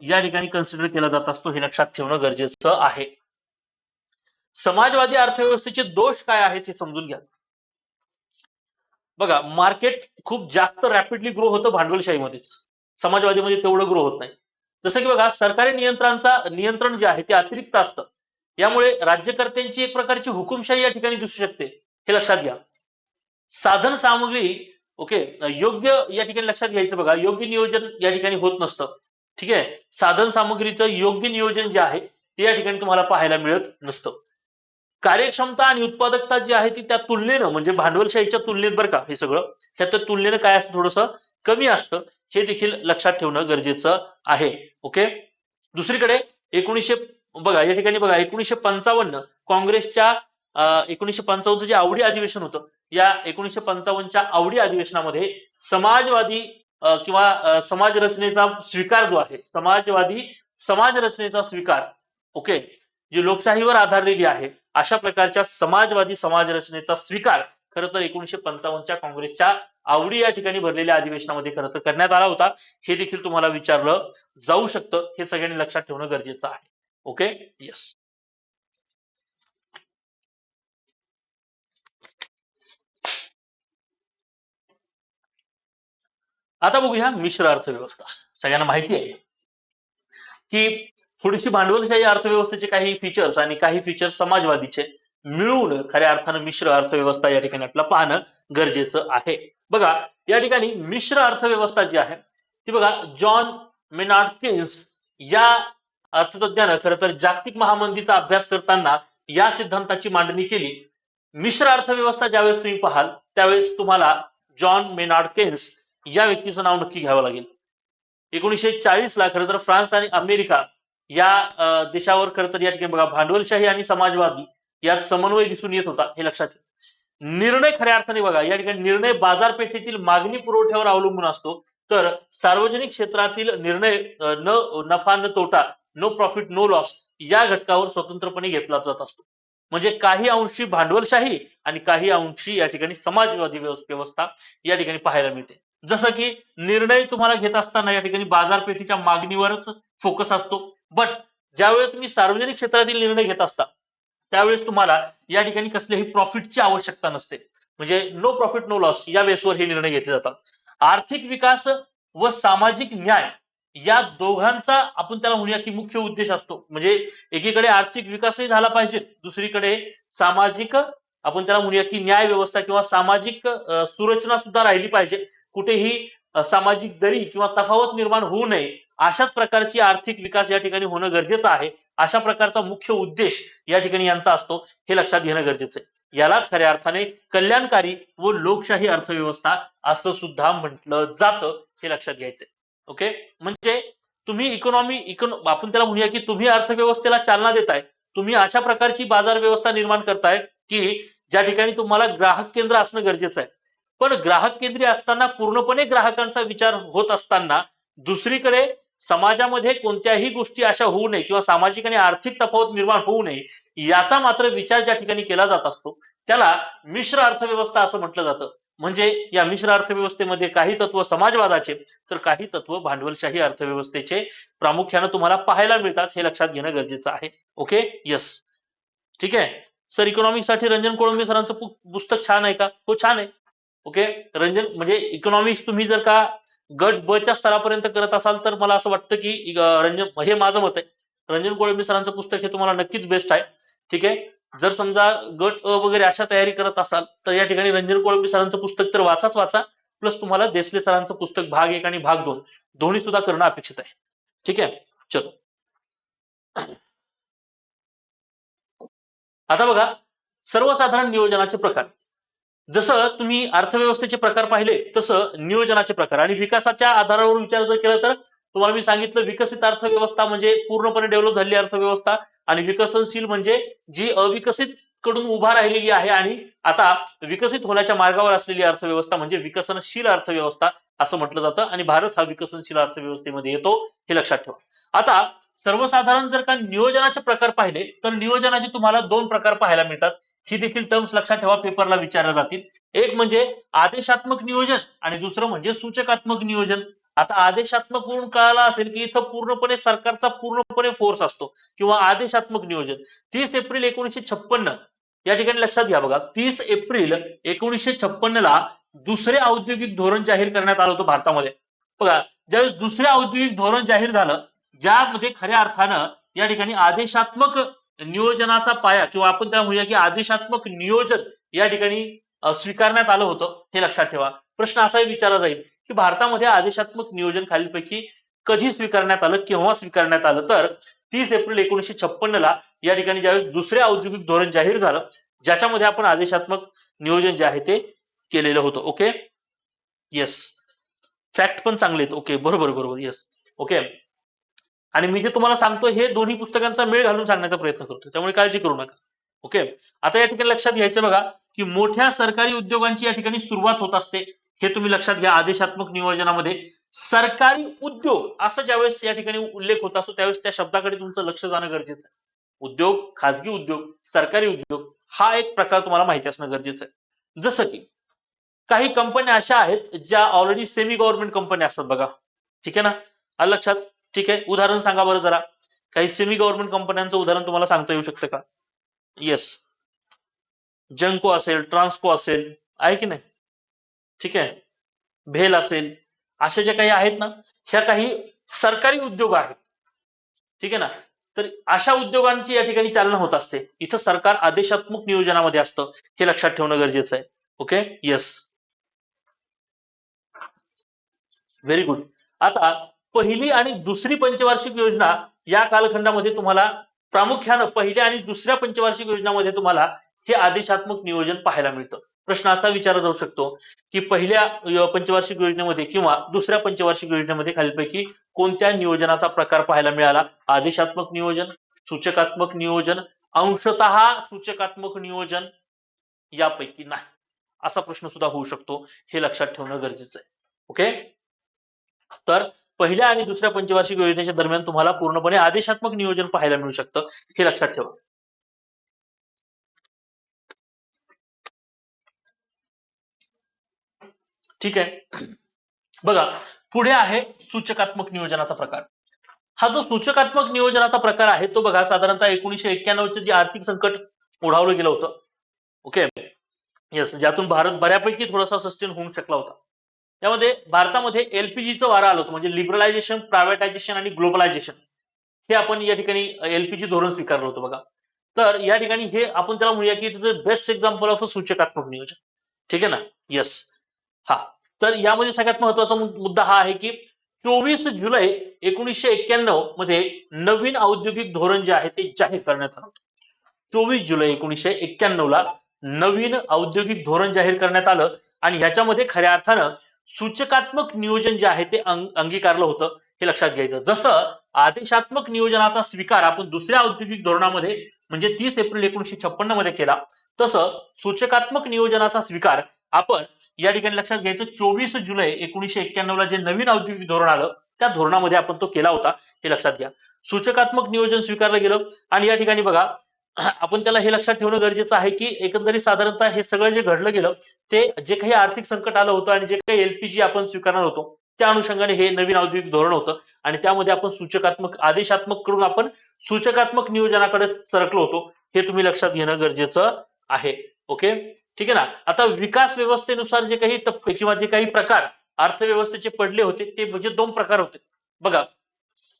या ठिकाणी कन्सिडर केला जात असतो, हे लक्षात ठेवणं गरजेचं आहे. समाजवादी अर्थव्यवस्थेचे दोष काय आहेत हे समजून घ्या. बघा, मार्केट खूप जास्त रॅपिडली ग्रो होतं भांडवलशाहीमध्येच, समाजवादीमध्ये तेवढं ग्रो होत नाही. जसं की बघा, सरकारी नियंत्रण जे आहे ते अतिरिक्त असतं, यामुळे राज्यकर्त्यांची एक प्रकारची हुकुमशाही या ठिकाणी दिसू शकते, हे लक्षात घ्या. साधन सामग्री ओके योग्य या ठिकाणी लक्षात घ्यायचं, बघा योग्य नियोजन या ठिकाणी होत नसतं. ठीक आहे, साधन सामग्रीचं योग्य नियोजन जे आहे ते या ठिकाणी तुम्हाला पाहायला मिळत नसतं. कार्यक्षमता आणि उत्पादकता जी आहे ती त्या तुलनेनं म्हणजे भांडवलशाहीच्या तुलनेत बरं का, हे सगळं ह्या तुलनेनं काय असतं, थोडंसं कमी असतं, हे देखील लक्षात ठेवणं गरजेचं आहे. ओके. दुसरीकडे 1900 बघा या ठिकाणी बघा 1955 काँग्रेसच्या 1955 जे आवडी अधिवेशन होतं, या 1955च्या आवडी अधिवेशनामध्ये समाजवादी किंवा समाज रचनेचा स्वीकार जो आहे, समाजवादी समाज रचनेचा स्वीकार ओके जी लोकशाहीवर आधारलेली आहे, अशा प्रकारच्या समाजवादी समाज रचनेचा स्वीकार खरं तर 1955च्या काँग्रेसच्या आवडी या ठिकाणी भरलेल्या अधिवेशनामध्ये खरं तर करण्यात आला होता, हे देखील तुम्हाला विचारलं जाऊ शकतं, हे सगळ्यांनी लक्षात ठेवणं गरजेचं आहे. ओके. येस. आता बघूया मिश्र अर्थव्यवस्था. सगळ्यांना माहिती आहे की थोडीशी भांडवलशाही अर्थव्यवस्थेचे काही फीचर्स आणि काही फीचर्स समाजवादीचे मिळून खऱ्या अर्थानं मिश्र अर्थव्यवस्था या ठिकाणी आपल्याला पाहणं गरजेचं आहे. बघा, या ठिकाणी मिश्र अर्थव्यवस्था जी आहे ती बघा, जॉन मेनार्ड केन्स या अर्थतज्ञानं खरं तर जागतिक महामंदीचा अभ्यास करताना या सिद्धांताची मांडणी केली. मिश्र अर्थव्यवस्था ज्यावेळेस तुम्ही पाहाल त्यावेळेस तुम्हाला जॉन मेनार्ड केन्स या व्यक्तीचं नाव नक्की घ्यावं लागेल. 1940 ला खरं तर फ्रान्स आणि अमेरिका या देशावर खरं तर या ठिकाणी बघा भांडवलशाही आणि समाजवादी यात समन्वय दिसून येत होता, हे लक्षात घ्या. निर्णय खऱ्या अर्थाने बघा या ठिकाणी निर्णय बाजारपेठेतील मागणी पुरवठ्यावर अवलंबून असतो, तर सार्वजनिक क्षेत्रातील निर्णय न नफा न तोटा, नो प्रॉफिट नो लॉस या घटकावर स्वतंत्रपणे घेतला जात असतो. म्हणजे काही अंशी भांडवलशाही आणि काही अंशी या ठिकाणी समाजवादी व्यवस्था या ठिकाणी पाहायला मिळते. जसं की निर्णय तुम्हाला घेत असताना या ठिकाणी बाजारपेठेच्या मागणीवरच फोकस असतो, बट ज्यावेळेस तुम्ही सार्वजनिक क्षेत्रातील निर्णय घेत असता त्यावेळेस तुम्हाला या ठिकाणी कसल्याही प्रॉफिटची आवश्यकता नसते, म्हणजे नो प्रॉफिट नो लॉस या बेसवर हे निर्णय घेतले जातात. आर्थिक विकास व सामाजिक न्याय या दोघांचा आपण त्याला म्हणूया की मुख्य उद्देश असतो. म्हणजे एकीकडे आर्थिक विकासही झाला पाहिजे, दुसरीकडे सामाजिक आपण त्याला म्हणूया की न्याय व्यवस्था किंवा सामाजिक सुरचना सुद्धा राहिली पाहिजे. कुठेही सामाजिक दरी किंवा तफावत निर्माण होऊ नये अशाच प्रकारची आर्थिक विकास या ठिकाणी होणं गरजेचं आहे. अशा प्रकारचा मुख्य उद्देश या ठिकाणी यांचा असतो, हे लक्षात घेणं गरजेचं आहे. यालाच खऱ्या अर्थाने कल्याणकारी व लोकशाही अर्थव्यवस्था असं सुद्धा म्हटलं जातं, हे लक्षात घ्यायचंय. ओके. म्हणजे तुम्ही आपण त्याला म्हणूया की तुम्ही अर्थव्यवस्थेला चालना देताय, तुम्ही अशा प्रकारची बाजार व्यवस्था निर्माण करताय की ज्या ठिकाणी तुम्हाला ग्राहक केंद्र असणं गरजेचं आहे. पण ग्राहक केंद्री असताना पूर्णपणे ग्राहकांचा विचार होत असताना दुसरीकडे समाजामध्ये कोणत्याही गोष्टी अशा होऊ नये किंवा सामाजिक आणि आर्थिक तफावत निर्माण होऊ नये याचा मात्र विचार ज्या ठिकाणी केला जात असतो त्याला मिश्र अर्थव्यवस्था असं म्हटलं जातं. म्हणजे या मिश्र अर्थव्यवस्थेमध्ये काही तत्व समाजवादाचे तर काही तत्व भांडवलशाही अर्थव्यवस्थेचे प्रामुख्याने तुम्हाला पाहायला मिळतात, हे लक्षात घेणं गरजेचं आहे. ओके, यस, ठीक आहे सर. इकॉनॉमिक्स साठी रंजन कोळंबे सरांचं पुस्तक छान आहे का? हो, छान आहे. ओके, रंजन म्हणजे इकॉनॉमिक्स तुम्ही जर का गट ब च्या स्तरापर्यंत करत असाल तर मला असं वाटतं की रंजन, हे माझं मत आहे, रंजन कोळंबे सरांचं पुस्तक हे तुम्हाला नक्कीच बेस्ट आहे. ठीक आहे, जर समजा गट अ वगैरे अशा तयारी करत असाल तर या ठिकाणी रंजन कोळंबे सरांचं पुस्तक तर वाचा, प्लस तुम्हाला देसले सरांचं पुस्तक भाग 1 आणि भाग 2 दोन्ही सुद्धा करणं अपेक्षित आहे. ठीक आहे, चलो. आता बघा, सर्वसाधारण नियोजनाचे प्रकार. जसं तुम्ही अर्थव्यवस्थेचे प्रकार पाहिले तसं नियोजनाचे प्रकार आणि विकासाच्या आधारावर विचार जर केला तर तुम्हाला मी सांगितलं विकसित अर्थव्यवस्था म्हणजे पूर्णपणे डेव्हलप झालेली अर्थव्यवस्था आणि विकसनशील म्हणजे जी अविकसित कडून उभा राहिलेली आहे आणि आता विकसित होण्याच्या मार्गावर असलेली अर्थव्यवस्था म्हणजे विकसनशील अर्थव्यवस्था असं म्हटलं जातं आणि भारत हा विकसनशील अर्थव्यवस्थेमध्ये येतो, हे लक्षात ठेवा. आता सर्वसाधारण जर का नियोजनाचे प्रकार पाहिले तर नियोजनाचे तुम्हाला 2 प्रकार पाहायला मिळतात. ही देखील टर्म्स लक्षात ठेवा, पेपरला विचारल्या जातील. एक म्हणजे आदेशात्मक नियोजन आणि दुसरं म्हणजे सूचकात्मक नियोजन. आता आदेशात्मक वरून कळाला असेल की इथं पूर्णपणे सरकारचा पूर्णपणे फोर्स असतो किंवा आदेशात्मक नियोजन. 30 एप्रिल 1956 या ठिकाणी लक्षात घ्या बघा, 30 एप्रिल 1956 ला दुसरे औद्योगिक धोरण जाहीर करण्यात आलं होतं भारतामध्ये. बघा, ज्यावेळेस दुसरे औद्योगिक धोरण जाहीर झालं ज्यामध्ये खऱ्या अर्थानं या ठिकाणी आदेशात्मक नियोजनाचा पाया किंवा आपण त्याला म्हणूया की आदेशात्मक नियोजन या ठिकाणी स्वीकारण्यात आलं होतं, हे लक्षात ठेवा. प्रश्न असाही विचारला जाईल की भारतामध्ये आदेशात्मक नियोजन खालीलपैकी कधी स्वीकारण्यात आलं, केव्हा स्वीकारण्यात आलं, तर 30 एप्रिल 1956 ला या ठिकाणी ज्यावेळेस दुसरे औद्योगिक धोरण जाहीर झालं ज्याच्यामध्ये आपण आदेशात्मक नियोजन जे आहे ते केलेलं होतं. ओके, येस, फॅक्ट पण चांगले आहेत. ओके, बरोबर बरोबर, येस. ओके, आणि मी जे तुम्हाला सांगतो हे दोन्ही पुस्तकांचा मेळ घालून सांगण्याचा प्रयत्न करतो, त्यामुळे काळजी करू नका. ओके, आता या ठिकाणी लक्षात घ्यायचं बघा की मोठ्या सरकारी उद्योगांची या ठिकाणी सुरुवात होत असते, हे तुम्ही लक्षात घ्या. आदेशात्मक नियोजनामध्ये सरकारी उद्योग असं ज्यावेळेस या ठिकाणी उल्लेख होत असतो त्यावेळेस त्या शब्दाकडे तुमचं लक्ष जाणं गरजेचं आहे. उद्योग, खासगी उद्योग, सरकारी उद्योग हा एक प्रकार तुम्हाला माहिती असणं गरजेचं आहे. जसं की काही कंपन्या अशा आहेत ज्या ऑलरेडी सेमी गव्हर्नमेंट कंपन्या असतात बघा. ठीक आहे ना, आलं लक्षात? ठीक आहे, उदाहरण सांगा बरं जरा. काही सेमी गव्हर्नमेंट कंपन्यांचं उदाहरण तुम्हाला सांगता येऊ शकतं का? येस, जंको असेल, ट्रान्सको असेल, आहे की नाही? ठीक आहे, भेल असेल, अशा ज्या काही आहेत ना, ह्या काही सरकारी उद्योग आहेत. ठीक आहे ना, तर अशा उद्योगांची या ठिकाणी चालना होत असते. इथं सरकार आदेशात्मक नियोजनामध्ये असतं, हे लक्षात ठेवणं गरजेचं आहे. Okay, yes, very good. आता पहिली आणि दुसरी पंचवार्षिक योजना या कालखंडामध्ये तुम्हाला प्रामुख्यानं पहिल्या आणि दुसऱ्या पंचवार्षिक योजनामध्ये तुम्हाला हे आदेशात्मक नियोजन पाहायला मिळतं. प्रश्न असा विचारला जाऊ शकतो की पहिल्या पंचवार्षिक योजनेमध्ये किंवा दुसऱ्या पंचवार्षिक योजनेमध्ये खालीलपैकी कोणत्या नियोजनाचा प्रकार पाहायला मिळाला? आदेशात्मक नियोजन, सूचकात्मक नियोजन, अंशतः सूचकात्मक नियोजन, यापैकी नाही, असा प्रश्न सुद्धा होऊ शकतो, हे लक्षात ठेवणं गरजेचं आहे. ओके, तर पहिल्या आणि दुसऱ्या पंचवार्षिक योजनेच्या दरम्यान तुम्हाला पूर्णपणे आदेशात्मक नियोजन पाहायला मिळू शकतं, हे लक्षात ठेवा. ठीक आहे, बघा पुढे आहे सूचकात्मक नियोजनाचा प्रकार. हा जो सूचकात्मक नियोजनाचा प्रकार आहे तो बघा साधारणतः 1991चे जे आर्थिक संकट ओढावलं गेलं होतं. ओके, येस, ज्यातून भारत बऱ्यापैकी थोडासा सस्टेन होऊ शकला होता. त्यामध्ये भारतामध्ये एलपीजीचं वारं आलं होतं, म्हणजे लिबरलायझेशन, प्रायव्हेटायझेशन आणि ग्लोबलायझेशन हे आपण या ठिकाणी एलपीजी धोरण स्वीकारलं होतं बघा. तर या ठिकाणी हे आपण त्याला म्हणूया की बेस्ट एक्झाम्पल ऑफ सूचकात्मक नियोजन. ठीक आहे ना, येस, हा. तर यामध्ये सगळ्यात महत्वाचा मुद्दा हा आहे की 24 जुलै 1991 मध्ये नवीन औद्योगिक धोरण जे आहे ते जाहीर करण्यात आलं होतं. 24 जुलै 1991 ला नवीन औद्योगिक धोरण जाहीर करण्यात आलं आणि ह्याच्यामध्ये खऱ्या अर्थानं सूचकात्मक नियोजन जे आहे ते अंगीकारलं होतं, हे लक्षात घ्यायचं. जसं आदेशात्मक नियोजनाचा स्वीकार आपण दुसऱ्या औद्योगिक धोरणामध्ये म्हणजे 30 एप्रिल 1956 मध्ये केला, तसं सूचकात्मक नियोजनाचा स्वीकार आपण या ठिकाणी लक्षात घ्यायचं 24 जुलै 1991 ला जे नवीन औद्योगिक धोरण आलं त्या धोरणामध्ये आपण तो केला होता, हे लक्षात घ्या. सूचकात्मक नियोजन स्वीकारलं गेलं आणि या ठिकाणी बघा आपण त्याला हे लक्षात ठेवणं गरजेचं आहे की एकंदरीत साधारणतः हे सगळं जे घडलं गेलं ते जे काही आर्थिक संकट आलं होतं आणि जे काही एलपीजी आपण स्वीकारणार होतो त्या अनुषंगाने हे नवीन औद्योगिक धोरण होतं आणि त्यामध्ये आपण सूचकात्मक आदेशात्मक करून आपण सूचकात्मक नियोजनाकडे सरकलो होतो, हे तुम्ही लक्षात घेणं गरजेचं आहे. ओके, ठीक आहे ना. आता विकास व्यवस्थेनुसार जे काही टप्पे किंवा जे काही प्रकार अर्थव्यवस्थेचे पडले होते ते म्हणजे 2 प्रकार होते बघा.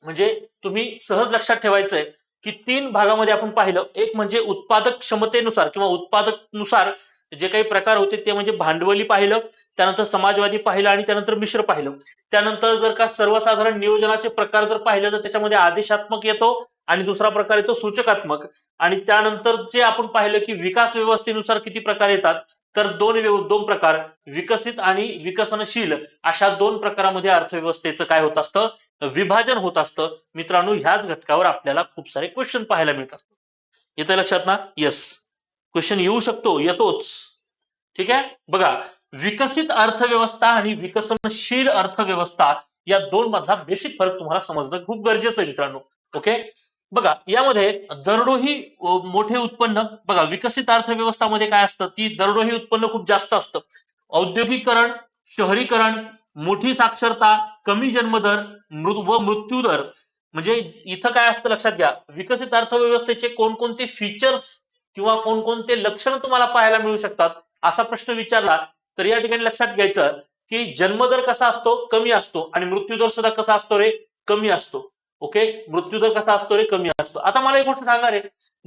म्हणजे तुम्ही सहज लक्षात ठेवायचंय की 3 भागामध्ये आपण पाहिलं. एक म्हणजे उत्पादक क्षमतेनुसार किंवा उत्पादकनुसार जे काही प्रकार होते ते म्हणजे भांडवली पाहिलं, त्यानंतर समाजवादी पाहिलं आणि त्यानंतर मिश्र पाहिलं. त्यानंतर जर का सर्वसाधारण नियोजनाचे प्रकार जर पाहिलं तर त्याच्यामध्ये आदेशात्मक येतो आणि दुसरा प्रकार येतो सूचकात्मक. आणि त्यानंतर जे आपण पाहिलं की विकास व्यवस्थेनुसार किती प्रकार येतात, तर दोन प्रकार, विकसित आणि विकसनशील, अशा 2 प्रकारामध्ये अर्थव्यवस्थेचं काय होत असतं, विभाजन होत असतं. मित्रांनो, ह्याच घटकावर आपल्याला खूप सारे क्वेश्चन पाहायला मिळत असतात. येतं लक्षात ना? येस, क्वेश्चन येऊ शकतो, येतोच. ठीक आहे, बघा, विकसित अर्थव्यवस्था आणि विकसनशील अर्थव्यवस्था या 2 मधला बेसिक फरक तुम्हाला समजणं खूप गरजेचं आहे मित्रांनो. ओके, बघा यामध्ये दरडोई मोठे उत्पन्न, बघा विकसित अर्थव्यवस्थामध्ये काय असतं, ती दरडोई उत्पन्न खूप जास्त असतं. औद्योगिकरण, शहरीकरण, मोठी साक्षरता, कमी जन्मदर व मृत्यूदर. म्हणजे इथं काय असतं लक्षात घ्या, विकसित अर्थव्यवस्थेचे कोणकोणते फीचर्स किंवा कोणकोणते लक्षण तुम्हाला पाहायला मिळू शकतात असा प्रश्न विचारला तर या ठिकाणी लक्षात घ्यायचं की जन्मदर कसा असतो, कमी असतो, आणि मृत्यूदर सुद्धा कसा असतो रे, कमी असतो. ओके, मृत्यूदर कसा असतो रे, कमी असतो. आता मला एक गोष्ट सांगा रे,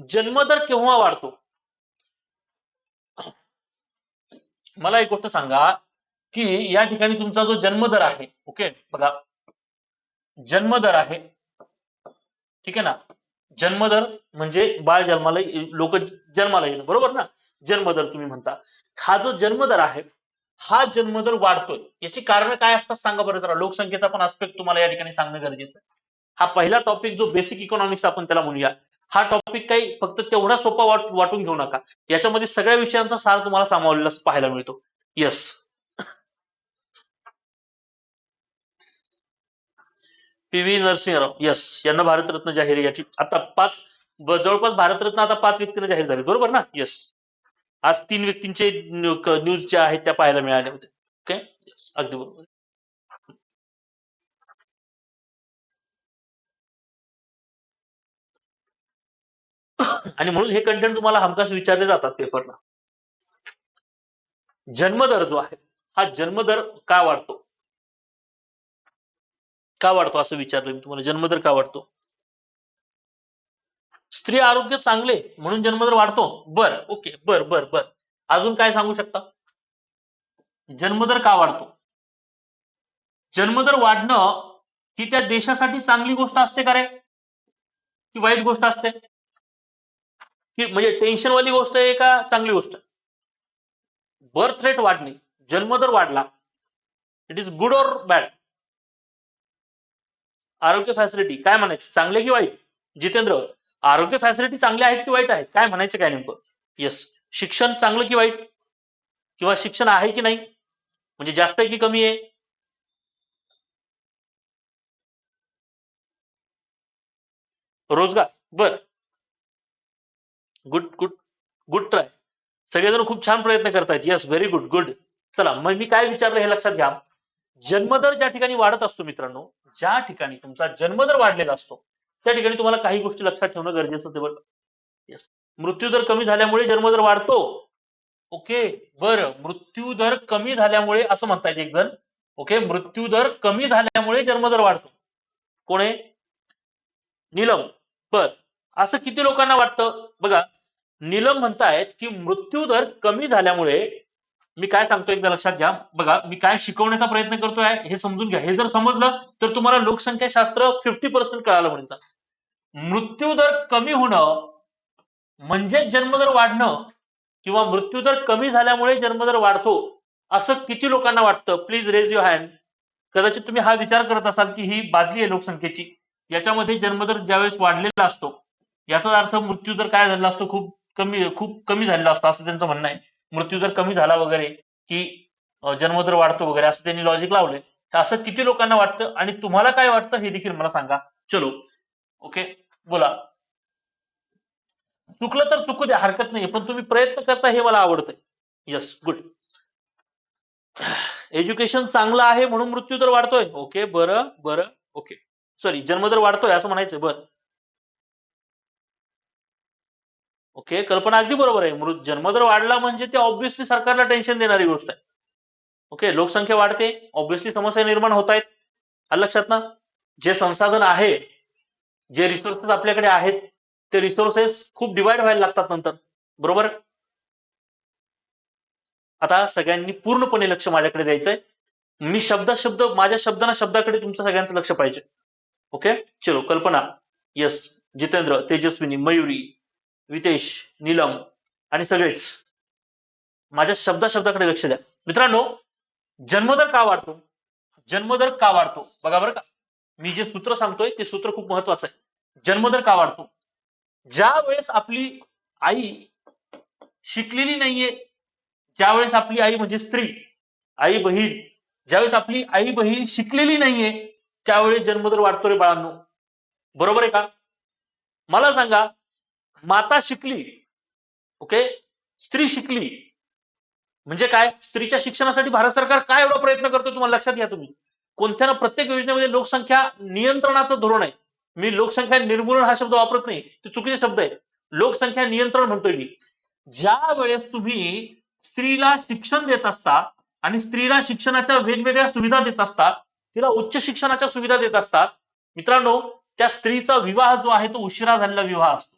जन्मदर केव्हा वाढतो? मला एक गोष्ट सांगा की या ठिकाणी तुमचा जो जन्मदर आहे, ओके बघा, जन्मदर आहे, ठीक आहे ना. जन्मदर म्हणजे बाळ जन्माला, लोक जन्माला येणं, बरोबर ना, जन्मदर तुम्ही म्हणता. हा जो जन्मदर आहे हा जन्मदर वाढतोय, याची कारण काय असतात सांगा बरं जरा. लोकसंख्येचा पण आस्पेक्ट तुम्हाला या ठिकाणी सांगणं गरजेचं आहे. हा पहिला टॉपिक जो बेसिक इकॉनॉमिक्स आपण त्याला म्हणूया, हा टॉपिक काही फक्त तेवढा सोपा वाटून घेऊ नका, याच्यामध्ये सगळ्या विषयांचा सार तुम्हाला सामावलेला पाहायला मिळतो. Yes, P V Narasimha Rao, yes, यांना भारतरत्न जाहीर आहे. याची आता 5, जवळपास भारतरत्न आता 5 व्यक्तींना जाहीर झाले, बरोबर ना. यस, आज 3 व्यक्तींचे न्यूज ज्या आहेत त्या पाहायला मिळाल्या होत्या. ओके, यस, अगदी बरोबर. आणि म्हणून हे कंटेंट तुम्हाला हमखास विचारले जातात पेपरला. जन्मदर जो आहे हा जन्मदर का वाढतो, का वाढतो असं विचारलं मी तुम्हाला. जन्मदर का वाढतो? स्त्री आरोग्य चांगले म्हणून जन्मदर वाढतो. बर, ओके, बर बर बर. अजून काय सांगू शकता? जन्मदर का वाढतो? जन्मदर वाढणं ही त्या देशासाठी चांगली गोष्ट असते का रे, की वाईट गोष्ट असते? की म्हणजे टेन्शनवाली गोष्ट आहे का चांगली गोष्ट? बर्थ रेट वाढणे, जन्मदर वाढला, इट इज गुड और बॅड? आरोग्य फॅसिलिटी काय म्हणायचं, चांगले की वाईट? जितेंद्र, आरोग्य फॅसिलिटी चांगल्या आहेत की वाईट आहेत, काय म्हणायचं काय नेमकं? येस, शिक्षण चांगलं की वाईट, किंवा शिक्षण आहे की नाही, म्हणजे जास्त आहे की कमी आहे? रोजगार, बर, गुड गुड, गुड ट्राय. सगळेजण खूप छान प्रयत्न करतायत. Yes, very good, good. चला, मग मी काय विचारलं हे लक्षात घ्या. जन्मदर ज्या ठिकाणी वाढत असतो मित्रांनो, ज्या ठिकाणी तुमचा जन्मदर वाढलेला असतो त्या ठिकाणी तुम्हाला काही गोष्टी लक्षात ठेवणं गरजेचं आहे बरं. येस, मृत्यूदर कमी झाल्यामुळे जन्मदर वाढतो. ओके, बरं, मृत्यूदर कमी झाल्यामुळे असं म्हणतायत एक जण. ओके, मृत्यूदर कमी झाल्यामुळे जन्मदर वाढतो. कोण आहे? नीलम. बर, असं किती लोकांना वाटतं बघा. नीलम म्हणतायत की मृत्यूदर कमी झाल्यामुळे, मी काय सांगतो एकदा लक्षात घ्या. बघा, मी काय शिकवण्याचा प्रयत्न करतोय हे समजून घ्या. हे जर समजलं तर तुम्हाला लोकसंख्या शास्त्र 50% कळालं म्हणायचं. मृत्यूदर कमी होणं म्हणजे जन्मदर वाढणं, किंवा मृत्यूदर कमी झाल्यामुळे जन्मदर वाढतो, असं किती लोकांना वाटतं? Please raise your hand. कदाचित तुम्ही हा विचार करत असाल की ही बादली आहे लोकसंख्येची, याच्यामध्ये जन्मदर ज्यावेळेस वाढलेला असतो याचा अर्थ मृत्यूदर काय झालेला असतो, खूप कमी झालेला असतो, असं त्यांचं म्हणणं आहे. मृत्यूदर कमी झाला वगैरे की जन्मदर वाढतो वगैरे, असं त्यांनी लॉजिक लावलंय. असं किती लोकांना वाटतं आणि तुम्हाला काय वाटतं हे देखील मला सांगा. चलो ओके, बोला. चुकलं तर चुकू द्या, हरकत नाही, पण तुम्ही प्रयत्न करता हे मला आवडतंय. Yes, good. एज्युकेशन चांगलं आहे म्हणून मृत्यू दर वाढतोय. ओके, बरं बरं. ओके, सॉरी, जन्मदर वाढतोय असं म्हणायचं. बरं, ओके, कल्पना अगदी बरोबर आहे. जन्मदर वाढला म्हणजे ते ऑब्व्हियसली सरकारला टेन्शन देणारी गोष्ट आहे. ओके, लोकसंख्या वाढते, ऑब्व्हियसली समस्या निर्माण होत आहेत. आलं लक्षात ना? जे संसाधन आहे, जे रिसोर्सेस आपल्याकडे आहेत, ते रिसोर्सेस खूप डिवाइड व्हायला लागतात नंतर. बरोबर? आता सगळ्यांनी पूर्णपणे लक्ष माझ्याकडे द्यायचंय. मी शब्द माझ्या शब्दाकडे तुमचं सगळ्यांचं लक्ष पाहिजे. ओके, चलो. कल्पना, यस. जितेंद्र, तेजस्विनी, मयुरी, वितेश, नीलम आणि सगळेच माझ्या शब्दाकडे लक्ष द्या. मित्रांनो, जन्मदर का वाढतो? जन्मदर का वाढतो बघा बरं का. मी जे सूत्र सांगतोय ते सूत्र खूप महत्वाचं आहे. जन्मदर का वाढतो? ज्या वेळेस आपली आई शिकलेली नाहीये, ज्यावेळेस आपली आई म्हणजे स्त्री, आई बहीण, ज्यावेळेस आपली आई बहीण शिकलेली नाहीये, त्यावेळेस जन्मदर वाढतो रे बाळांनो. बरोबर आहे का? मला सांगा, माता शिकली, ओके, स्त्री शिकली म्हणजे काय? स्त्रीच्या शिक्षणासाठी भारत सरकार काय एवढा प्रयत्न करतो तुम्हाला लक्षात घ्या तुम्ही. कोणत्या ना प्रत्येक योजनेमध्ये लोकसंख्या नियंत्रणाचं धोरण आहे. मी लोकसंख्या निर्मूलन हा शब्द वापरत नाही, तो चुकीचा शब्द आहे. लोकसंख्या नियंत्रण म्हणतोय मी. ज्या वेळेस तुम्ही स्त्रीला शिक्षण देत असता आणि स्त्रीला शिक्षणाच्या वेगवेगळ्या सुविधा देत असतात, तिला उच्च शिक्षणाच्या सुविधा देत असतात, मित्रांनो, त्या स्त्रीचा विवाह जो आहे तो उशिरा झालेला विवाह असतो.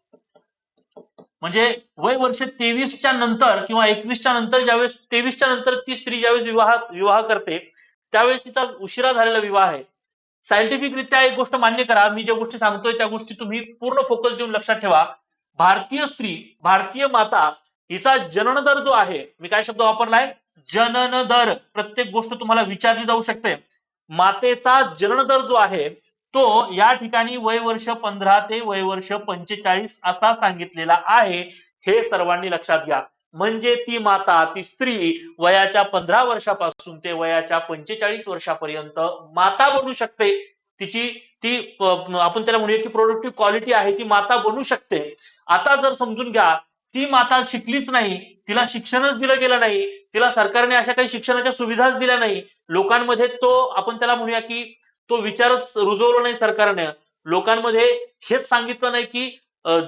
म्हणजे वय वर्ष 23च्या नंतर किंवा 21च्या नंतर, ज्यावेळेस 23च्या नंतर ती स्त्री ज्यावेळेस विवाह करते, त्यावेळेस तिचा उशिरा झालेला विवाह आहे. सायंटिफिकरित्या एक गोष्ट मान्य करा, मी ज्या गोष्टी सांगतोय त्या गोष्टी तुम्ही पूर्ण फोकस देऊन लक्षात ठेवा. भारतीय स्त्री, भारतीय माता, हिचा जनन दर जो आहे, मी काय शब्द वापरलाय? जनन दर. प्रत्येक गोष्ट तुम्हाला विचारली जाऊ शकते. मातेचा जनन दर जो आहे तो या ठिकाणी वय वर्ष 15 ते वय वर्ष 45 असा सांगितलेला आहे. हे सर्वांनी लक्षात घ्या. म्हणजे ती माता, ती स्त्री वयाच्या 15 वर्षापासून ते वयाच्या 45 वर्षापर्यंत माता बनू शकते. तिची ती आपण त्याला म्हणूया की प्रोडक्टिव्ह क्वालिटी आहे, ती माता बनू शकते. आता जर समजून घ्या, ती माता शिकलीच नाही, तिला शिक्षणच दिलं गेलं नाही, तिला सरकारने अशा काही शिक्षणाच्या सुविधाच दिल्या नाही, लोकांमध्ये तो आपण त्याला म्हणूया की तो विचारच रुजवला नाही सरकारने, लोकांमध्ये हेच सांगितलं नाही की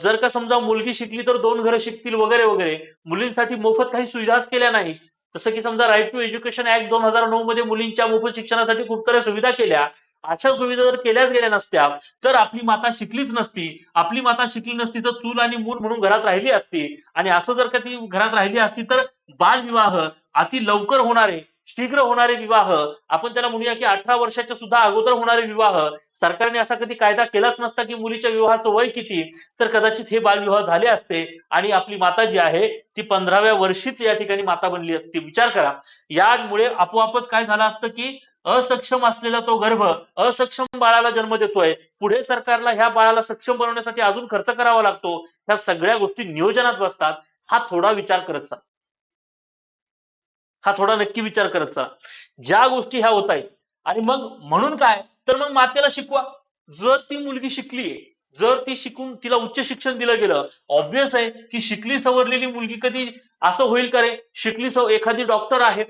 जर का समजा मुलगी शिकली तर 2 घरं शिकतील वगैरे वगैरे, मुलींसाठी मोफत काही सुविधाच केल्या नाही. जसं की समजा राईट टू एज्युकेशन ऍक्ट 2009 मध्ये मुलींच्या मोफत शिक्षणासाठी खूप साऱ्या सुविधा केल्या. अशा सुविधा जर केल्याच गेल्या नसत्या तर आपली माता शिकलीच नसती. आपली माता शिकली नसती तर चूल आणि मूल म्हणून घरात राहिली असती. आणि असं जर का ती घरात राहिली असती तर बालविवाह, अति लवकर होणारे, शीघ्र होणारे विवाह, आपण त्याला म्हणूया की 18 वर्षाच्या सुद्धा अगोदर होणारे विवाह, सरकारने असा कधी कायदा केलाच नसता की मुलीच्या विवाहाचं वय किती, तर कदाचित हे बालविवाह झाले असते आणि आपली माता जी आहे ती 15व्या वर्षीच या ठिकाणी माता बनली असती. विचार करा. यामुळे आपोआपच काय झालं असतं की असक्षम असलेला तो गर्भ असक्षम बाळाला जन्म देतोय. पुढे सरकारला ह्या बाळाला सक्षम बनवण्यासाठी अजून खर्च करावा लागतो. ह्या सगळ्या गोष्टी नियोजनात बसतात. हा थोडा विचार करत चला. हा थोडा नक्की विचार करत चला. ज्या गोष्टी ह्या होत आहेत आणि मग म्हणून काय, तर मग मातेला शिकवा. जर ती मुलगी शिकली, जर ती शिकून तिला उच्च शिक्षण दिलं गेलं, ऑब्व्हियस आहे की शिकली सवरलेली मुलगी कधी असं होईल का रे? एखादी डॉक्टर आहे,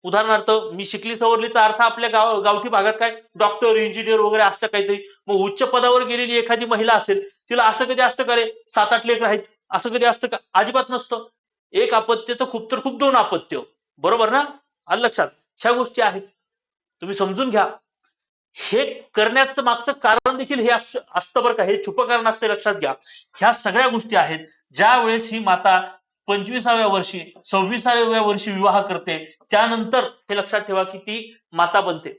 उदाहरणार्थ, मी शिकली सवरलीचा अर्थ आपल्या गावठी भागात काय डॉक्टर, इंजिनियर वगैरे असतं काहीतरी. मग उच्च पदावर गेलेली एखादी महिला असेल, तिला असं कधी असतं का रे 7-8 लेकरं आहेत, असं कधी असतं का? अजिबात नसतं. एक अपत्य तर खूप 2 अपत्य. बरोबर ना? आलं लक्षात? ह्या गोष्टी आहेत, तुम्ही समजून घ्या. हे करण्याचं मागचं कारण देखील हे असतं बरं का, हे छुपं कारण असते, लक्षात घ्या. ह्या सगळ्या गोष्टी आहेत. ज्या वेळेस ही माता 25व्या वर्षी 26व्या वर्षी विवाह करते, त्यानंतर हे लक्षात ठेवा की ती माता बनते.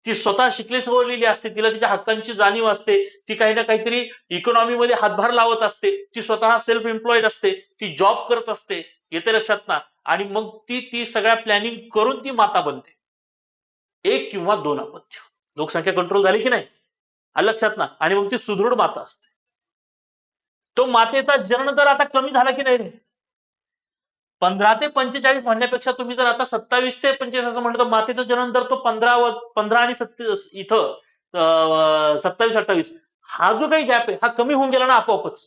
ती स्वतः शिकली सवरलेली असते, तिला तिच्या हक्कांची जाणीव असते, ती काही ना काहीतरी इकॉनॉमीमध्ये हातभार लावत असते, ती स्वतः सेल्फ एम्प्लॉईड असते, ती जॉब करत असते. येते लक्षात ना? आणि मग ती सगळ्या प्लॅनिंग करून ती माता बनते. 1 किंवा 2 अपत्य. लोकसंख्या कंट्रोल झाली की नाही? आलं लक्षात ना? आणि मग ती सुदृढ माता असते. तो मातेचा जनन दर आता कमी झाला की नाही रे? 15 ते 45 म्हणण्यापेक्षा तुम्ही जर आता 27 ते 45 असं म्हटलं तर मातेचा जन्म दर तो 15 आणि इथं 27-28 हा जो काही गॅप आहे हा कमी होऊन गेला ना आपोआपच.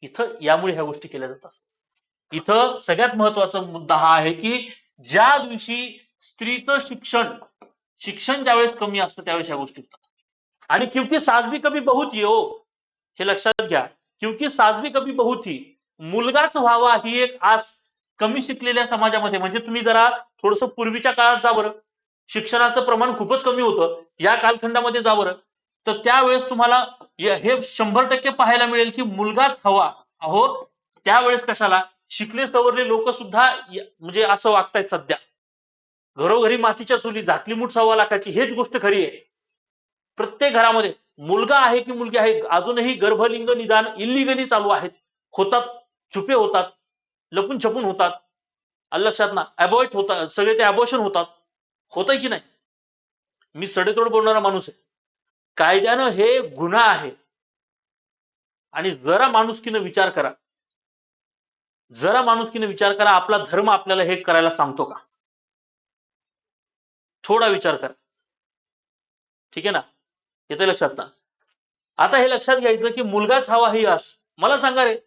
इथं यामुळे ह्या गोष्टी केल्या जातात. इथं सगळ्यात महत्वाचा मुद्दा हा आहे की ज्या दिवशी स्त्रीचं शिक्षण ज्यावेळेस कमी असतं त्यावेळेस ह्या गोष्टी होतात. आणि क्योंकि सास भी कभी बहू थी हो, हे लक्षात घ्या. क्योंकि सास भी कभी बहू थी, मुलगाच व्हावा ही एक आस कमी शिकलेल्या समाजामध्ये, म्हणजे तुम्ही जरा थोडस पूर्वीच्या काळात जा बरं, शिक्षणाचं प्रमाण खूपच कमी होतं, या कालखंडामध्ये जा बरं, तर त्यावेळेस तुम्हाला हे 100% पाहायला मिळेल की मुलगाच हवा. अहो त्यावेळेस कशाला, शिकले सवरले लोक सुद्धा म्हणजे असं वागतायत सध्या. घरोघरी मातीच्या चुली, झाकली मूठ 1.25 लाखाची, हेच गोष्ट खरी आहे. प्रत्येक घरामध्ये मुलगा आहे की मुलगी आहे, अजूनही गर्भलिंग निदान इलिगली चालू आहेत, होतात, छुपे होतात, लपून छपून होतात. आलं लक्षात ना, अबॉर्ट होतात, सगळे ते अबॉर्शन होतात. होतंय की नाही? मी सडेतोड बोलणारा माणूस आहे. कायद्यानं हे गुन्हा आहे. आणि जरा माणुसकीनं विचार करा, आपला धर्म आपल्याला हे करायला सांगतो का? थोडा विचार करा. ठीक आहे ना, येते लक्षात ना. आता हे लक्षात घ्यायचं की मुलगाच हवा ही आस. मला सांगा रे,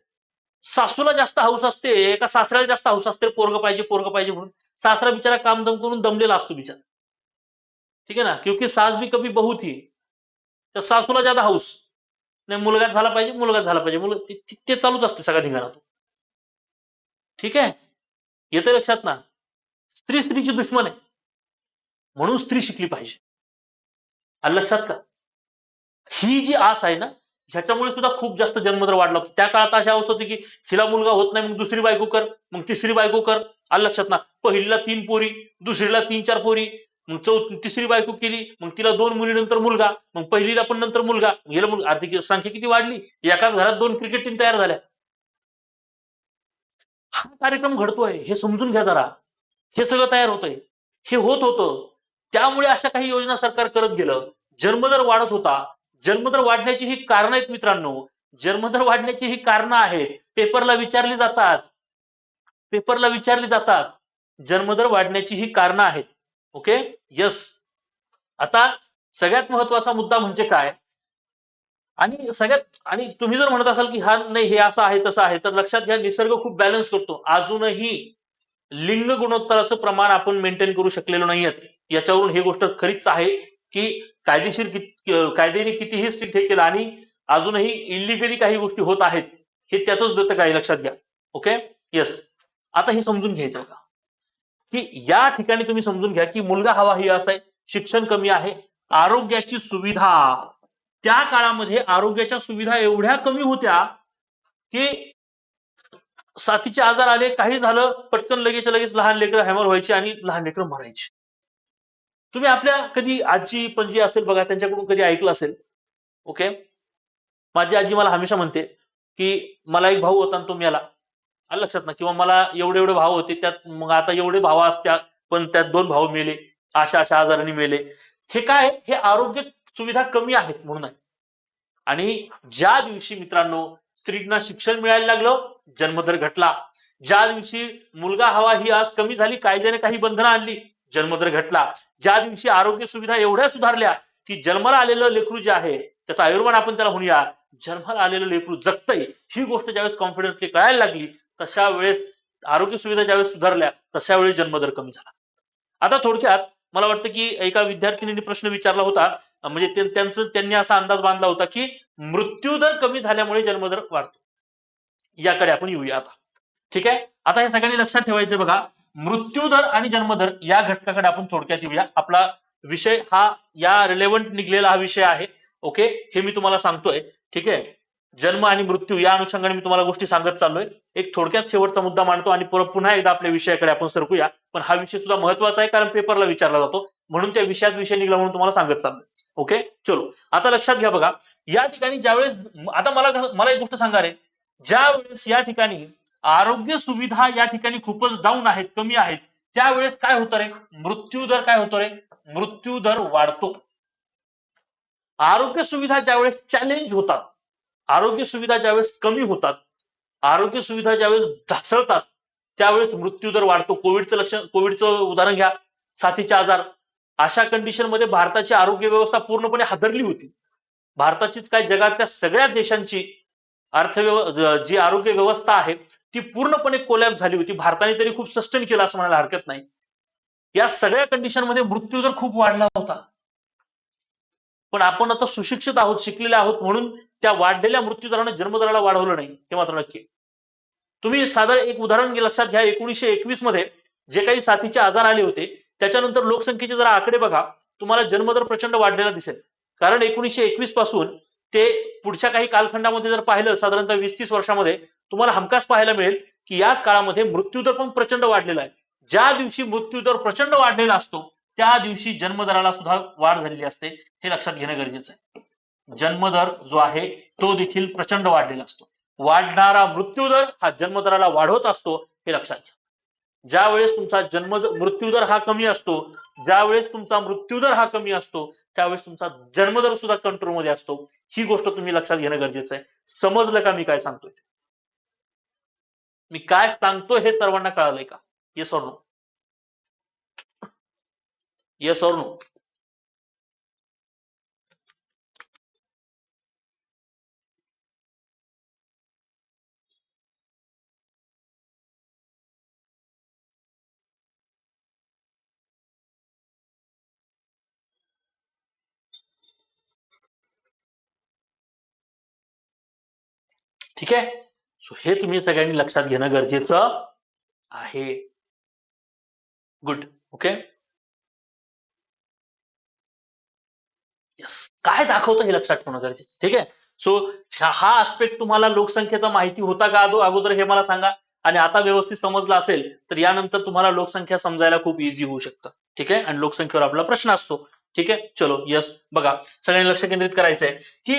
सासूला जास्त हौस असते का सासऱ्याला जास्त हौस असते पोरग पाहिजे म्हणून? सासरा बिचारा काम दम करून दमलेला असतो बिचारा. ठीक आहे ना, क्योंकि सास भी कभी बहू थी, तर सासूला ज्यादा हौस नाही, मुलगाच झाला पाहिजे, ते चालूच असते सगळ्या धिंगाणा. ठीक आहे, येते लक्षात ना. स्त्री स्त्रीची दुश्मन आहे, म्हणून स्त्री शिकली पाहिजे. आलं लक्षात का? ही जी आस आहे ना, ह्याच्यामुळे सुद्धा खूप जास्त जन्मदर वाढला होता. त्या काळात अशी अवस्था होती की हिला मुलगा होत नाही, मग दुसरी बायको कर, मग तिसरी बायको कर. आलं लक्षात ना. पहिलीला 3 पोरी, दुसरीला 3-4 पोरी, मग तिसरी बायको केली, मग तिला 2 मुलीनंतर मुलगा, मग पहिलीला पण नंतर मुलगा, हिला मुलगा. आर्थिक संख्या किती वाढली, एकाच घरात 2 क्रिकेट टीम तयार झाल्या. हा कार्यक्रम घडतोय हे समजून घ्या जरा. हे सगळं तयार होतंय, हे होत होतं, त्यामुळे अशा काही योजना सरकार करत गेलं. जन्मदर वाढत होता. जन्मदर वाढण्याची ही कारण आहेत मित्रांनो, जन्मदर वाढण्याची ही कारण आहेत, पेपरला विचारली जातात. जन्मदर वाढण्याची ही कारण आहेत. Okay, yes. आता सगळ्यात महत्वाचा मुद्दा म्हणजे काय, आणि तुम्ही जर म्हणत असाल की हा नाही हे असं आहे तसं आहे, तर लक्षात घ्या निसर्ग खूप बॅलन्स करतो. अजूनही लिंग गुणोत्तराचं प्रमाण आपण मेंटेन करू शकलेलो नाहीयेत. याच्यावरून ही गोष्ट खरीच आहे की कायद्याने कितीही स्ट्रिक्ट हे केलं आणि अजूनही इलिगली काही गोष्टी होत आहेत, हे त्याचंच द्योतक आहे, लक्षात घ्या. Okay, yes. आता हे समजून घ्यायचं का की या ठिकाणी तुम्ही समजून घ्या की मुलगा हवा ही असं आहे, शिक्षण कमी आहे, आरोग्याची सुविधा, त्या काळामध्ये आरोग्याच्या सुविधा एवढ्या कमी होत्या की साथीचे आजार आले, काही झालं, पटकन लगेच लहान लेकरं हॅमर व्हायची आणि लहान लेकरं मरायची. तुम्ही आपल्या कधी आजी पणजी असेल बघा, त्यांच्याकडून कधी ऐकलं असेल. ओके, माझी आजी मला हमेशा म्हणते की मला एक भाऊ होता आणि तो मेला. आलं लक्षात ना, किंवा मला एवढे एवढे भाव होते, त्यात मग आता एवढे भाव असत्या, पण त्यात 2 भाऊ मेले, अशा अशा आजाराने मेले. हे काय, हे आरोग्य सुविधा कमी आहेत म्हणून आहे. आणि ज्या दिवशी मित्रांनो स्त्रींना शिक्षण मिळायला लागलं, जन्मदर घटला. ज्या दिवशी मुलगा हवा ही आस कमी झाली, कायद्याने काही बंधनं आणली, जन्मदर घटला. ज्या दिवशी आरोग्य सुविधा एवढ्या सुधारल्या की जन्माला आलेलं लेकरू जे आहे त्याचं आयुर्मान आपण त्याला म्हणूया, जन्माला आलेलं लेकरू जगतंय, ही गोष्ट ज्यावेळेस कॉन्फिडन्सली कळायला लागली, तशा वेळेस आरोग्य सुविधा ज्यावेळेस सुधारल्या, तशा वेळेस जन्मदर कमी झाला. आता थोडक्यात मला वाटतं की एका विद्यार्थिनीने प्रश्न विचारला होता, म्हणजे त्यांनी असा अंदाज बांधला होता की मृत्यूदर कमी झाल्यामुळे जन्मदर वाढतो. याकडे आपण येऊया आता. ठीक आहे, आता हे सगळ्यांनी लक्षात ठेवायचं बघा, मृत्यूदर आणि जन्मदर या घटकाकडे आपण थोडक्यात येऊया. आपला विषय हा या रिलेव्हंट निघलेला हा विषय आहे. ओके, हे मी तुम्हाला सांगतोय. ठीक आहे, जन्म आणि मृत्यू या अनुषंगाने मी तुम्हाला गोष्टी सांगत चाललोय. एक थोडक्यात शेवटचा मुद्दा मांडतो आणि पुन्हा एकदा आपल्या विषयाकडे आपण सरकूया. पण हा विषय सुद्धा महत्वाचा आहे, कारण पेपरला विचारला जातो, म्हणून त्या विषयात विषय निघला म्हणून तुम्हाला सांगत चाललोय. ओके, चलो आता लक्षात घ्या बघा, या ठिकाणी ज्यावेळेस, आता मला एक गोष्ट सांगा रे, ज्या वेळेस या ठिकाणी आरोग्य सुविधा या ठिकाणी खूपच डाऊन आहेत, कमी आहेत, त्यावेळेस काय होतं रे, मृत्यूदर काय होतो रे, मृत्यूदर वाढतो. आरोग्य सुविधा ज्यावेळेस चॅलेंज होतात, आरोग्य सुविधा ज्यावेळेस कमी होतात, आरोग्य सुविधा ज्यावेळेस ढासळतात, त्यावेळेस मृत्यूदर वाढतो. कोविडचं उदाहरण घ्या, साथीचे आजार. अशा कंडिशन मध्ये भारताची आरोग्य व्यवस्था पूर्णपणे हादरली होती. भारताचीच काय, जगातल्या सगळ्या देशांची जी आरोग्य व्यवस्था आहे ती पूर्णपणे कोलॅप्स झाली होती. भारताने तरी खूप सस्टेन केलं असं म्हणायला हरकत नाही. या सगळ्या कंडिशन मध्ये मृत्यूदर खूप वाढला होता. पण आपण आता सुशिक्षित आहोत, शिकलेले आहोत, म्हणून त्या वाढलेल्या मृत्यूदराने जन्मदराला वाढवलं नाही, हे मात्र नक्की. तुम्ही साधं एक उदाहरण लक्षात घ्या. 1921 मध्ये जे काही साथीचे आजार आले होते त्याच्यानंतर लोकसंख्येचे जरा आकडे बघा, तुम्हाला जन्मदर प्रचंड वाढलेला दिसेल. कारण 1921 पासून ते पुढच्या काही कालखंडामध्ये जर पाहिलं, साधारणतः 20-30 वर्षामध्ये तुम्हाला हमखास पाहायला मिळेल की याच काळामध्ये मृत्यूदर पण प्रचंड वाढलेला आहे. ज्या दिवशी मृत्यूदर प्रचंड वाढलेला असतो त्या दिवशी जन्मदराला सुद्धा वाढ झालेली असते, हे लक्षात घेणं गरजेचं आहे. जन्मदर जो आहे तो देखील प्रचंड वाढलेला असतो. वाढणारा मृत्यूदर हा जन्मदराला वाढवत असतो, हे लक्षात घ्या. ज्या वेळेस तुमचा मृत्यूदर हा कमी असतो, ज्यावेळेस तुमचा मृत्यूदर हा कमी असतो, त्यावेळेस तुमचा जन्मदर सुद्धा कंट्रोलमध्ये असतो. ही गोष्ट तुम्ही लक्षात घेणं गरजेचं आहे. समजलं का मी काय सांगतोय? मी काय सांगतोय हे सर्वांना कळालंय का? Yes or no? Yes or no? ठीक आहे. सो हे तुम्ही सगळ्यांनी लक्षात घेणं गरजेचं आहे. गुड. ओके. यस. काय दाखवतं हे लक्षात ठेवणं गरजेचं. ठीक आहे. सो हा आस्पेक्ट तुम्हाला लोकसंख्येचा माहिती होता का अगोदर, हे मला सांगा. आणि आता व्यवस्थित समजलं असेल तर यानंतर तुम्हाला लोकसंख्या समजायला खूप इझी होऊ शकतं. ठीक आहे. आणि लोकसंख्येवर आपला प्रश्न असतो. ठीक आहे. चलो यस. बघा, सगळ्यांनी लक्ष केंद्रित करायचंय की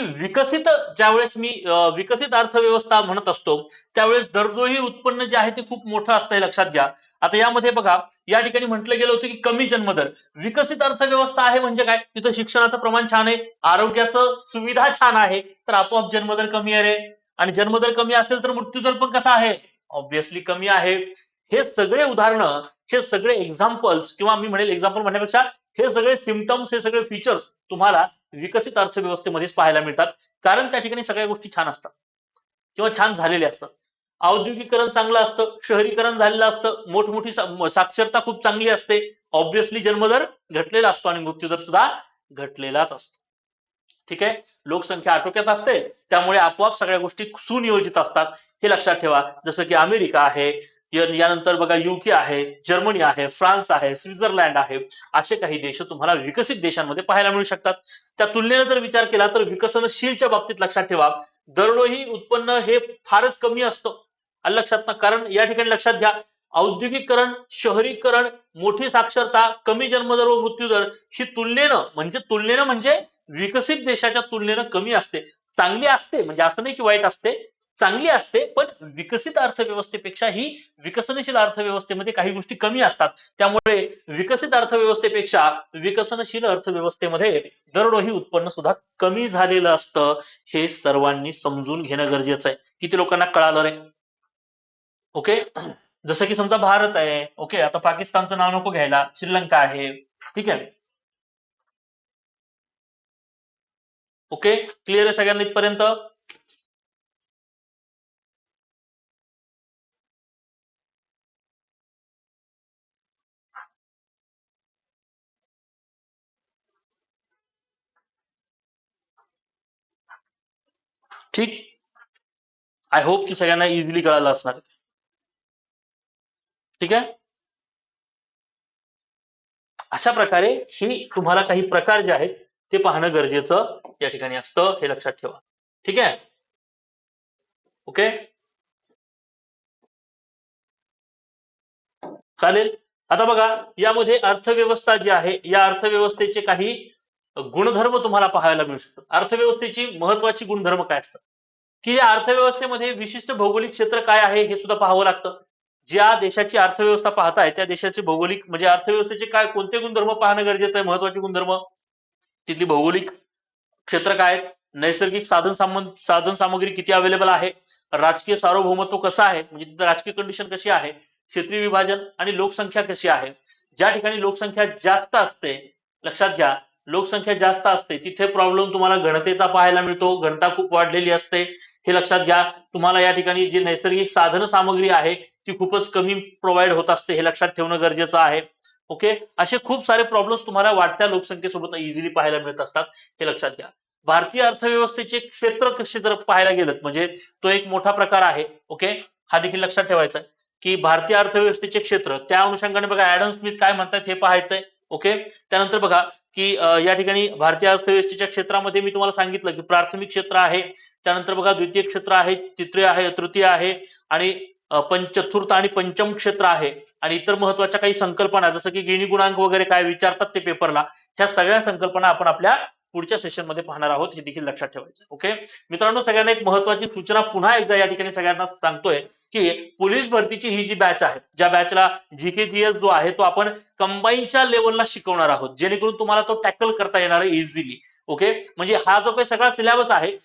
ज्यावेळेस मी विकसित अर्थव्यवस्था म्हणत असतो त्यावेळेस दरडोई उत्पन्न जे आहे ते खूप मोठं असतं, हे लक्षात घ्या. आता यामध्ये बघा, या ठिकाणी म्हटलं गेलं होतं की कमी जन्मदर. विकसित अर्थव्यवस्था आहे म्हणजे काय? तिथं शिक्षणाचं प्रमाण छान आहे, आरोग्याचं सुविधा छान आहे, तर आपोआप जन्मदर कमी आहे रे. आणि जन्मदर कमी असेल तर मृत्यूदर पण कसा आहे? ऑब्व्हियसली कमी आहे. हे सगळे उदाहरणं, हे सगळे एक्झाम्पल्स, किंवा मी म्हणेल एक्झाम्पल म्हणण्यापेक्षा हे सगळे सिम्पटम्स, हे सगळे फीचर्स तुम्हाला विकसित अर्थव्यवस्थेमध्येच पाहायला मिळतात. कारण त्या ठिकाणी सगळ्या गोष्टी छान असतात किंवा छान झालेल्या असतात. औद्योगिकरण चांगलं असतं, शहरीकरण झालेलं असतं, मोठमोठी साक्षरता खूप चांगली असते, ऑब्व्हियसली जन्मदर घटलेला असतो आणि मृत्यूदर सुद्धा घटलेलाच असतो. ठीक आहे. लोकसंख्या आटोक्यात असते, त्यामुळे आपोआप सगळ्या गोष्टी सुनियोजित असतात, हे लक्षात ठेवा. जसं की अमेरिका आहे, यानंतर बघा युके आहे, जर्मनी आहे, फ्रान्स आहे, स्वित्झर्लंड आहे, असे काही देश तुम्हाला विकसित देशांमध्ये पाहायला मिळू शकतात. त्या तुलनेने जर विचार केला तर विकसनशीलच्या बाबतीत लक्षात ठेवा, दरडोई उत्पन्न हे फारच कमी असतं. लक्षात ना. कारण या ठिकाणी लक्षात घ्या, औद्योगिकरण, शहरीकरण, मोठी साक्षरता, कमी जन्मदर व मृत्यूदर ही तुलनेनं म्हणजे विकसित देशाच्या तुलनेनं कमी असते. चांगली असते, म्हणजे असं नाही की वाईट असते, चांगली असते, पण विकसित अर्थव्यवस्थेपेक्षा ही विकसनशील अर्थव्यवस्थेमध्ये काही गोष्टी कमी असतात. त्यामुळे विकसित अर्थव्यवस्थेपेक्षा विकसनशील अर्थव्यवस्थेमध्ये दरडोई उत्पन्न सुद्धा कमी झालेलं असतं. हे सर्वांनी समजून घेणं गरजेचं आहे. किती लोकांना कळालं रे? ओके. जसं की समजा भारत आहे, ओके, आता पाकिस्तानचं नाव नको घ्यायला, श्रीलंका आहे. ठीक आहे. ओके, क्लिअर आहे सगळ्यांना इथपर्यंत? ठीक. आय होप की सगळ्यांना इझिली कळालं असणार. ठीक आहे. अशा प्रकारे ही तुम्हाला काही प्रकार जे आहेत ते पाहणं गरजेचं या ठिकाणी असतं, हे लक्षात ठेवा. ठीक आहे. ओके, चालेल. आता बघा, यामध्ये अर्थव्यवस्था जी आहे, या अर्थव्यवस्थेचे काही गुणधर्म तुम्हाला पाहायला मिळू शकतात. अर्थव्यवस्थेची महत्वाची गुणधर्म काय असतात, की या अर्थव्यवस्थेमध्ये विशिष्ट भौगोलिक क्षेत्र काय आहे हे सुद्धा पाहावं लागतं. ज्या देशाची अर्थव्यवस्था पाहताय त्या देशाचे भौगोलिक, म्हणजे अर्थव्यवस्थेचे काय कोणते गुणधर्म पाहणं गरजेचं आहे, महत्वाचे गुणधर्म. तिथली भौगोलिक क्षेत्र काय आहेत, नैसर्गिक साधन सामग्री किती अवेलेबल आहे, राजकीय सार्वभौमत्व कसं आहे, म्हणजे तिथं राजकीय कंडिशन कशी आहे, क्षेत्रीय विभाजन आणि लोकसंख्या कशी आहे. ज्या ठिकाणी लोकसंख्या जास्त असते, लक्षात घ्या, लोकसंख्या जास्त असते तिथे प्रॉब्लेम तुम्हाला घनतेचा पाहायला मिळतो, घनता खूप वाढलेली असते, हे लक्षात घ्या. तुम्हाला या ठिकाणी जी नैसर्गिक साधन सामग्री आहे ती खूपच कमी प्रोव्हाइड होत असते, हे लक्षात ठेवणं गरजेचं आहे. ओके, असे खूप सारे प्रॉब्लेम्स तुम्हाला वाढत्या लोकसंख्येसोबत इझिली पाहायला मिळत असतात, हे लक्षात घ्या. भारतीय अर्थव्यवस्थेचे क्षेत्र कसे जर पाहायला गेलं म्हणजे तो एक मोठा प्रकार आहे. ओके, हा देखील लक्षात ठेवायचा आहे की भारतीय अर्थव्यवस्थेचे क्षेत्र, त्या अनुषंगाने बघा ऍडम स्मिथ काय म्हणतात हे पाहायचंय. ओके, त्यानंतर बघा की या ठिकाणी भारतीय अर्थव्यवस्थेच्या क्षेत्रामध्ये मी तुम्हाला सांगितलं की प्राथमिक क्षेत्र आहे, त्यानंतर बघा द्वितीय क्षेत्र आहे, तृतीय आहे आणि चतुर्थ आणि पंचम क्षेत्र आहे आणि इतर महत्वाच्या काही संकल्पना जसं की गिनी गुणांक वगैरे काय विचारतात ते पेपरला, ह्या सगळ्या संकल्पना आपण आपल्या पुढच्या सेशन मध्ये पाहणार आहोत, हे देखील लक्षात ठेवायचं. ओके मित्रांनो, सगळ्यांना एक महत्वाची सूचना पुन्हा एकदा या ठिकाणी सगळ्यांना सांगतोय की पोलीस भरतीची ही जी बॅच आहे, ज्या बॅचला जीकेजीएस जो आहे तो आपण कंबाईनच्या लेवलला शिकवणार आहोत, जेणेकरून तुम्हाला तो टॅकल करता येणार आहे इझिली. ओके, म्हणजे हा जो काही सगळा सिलेबस आहे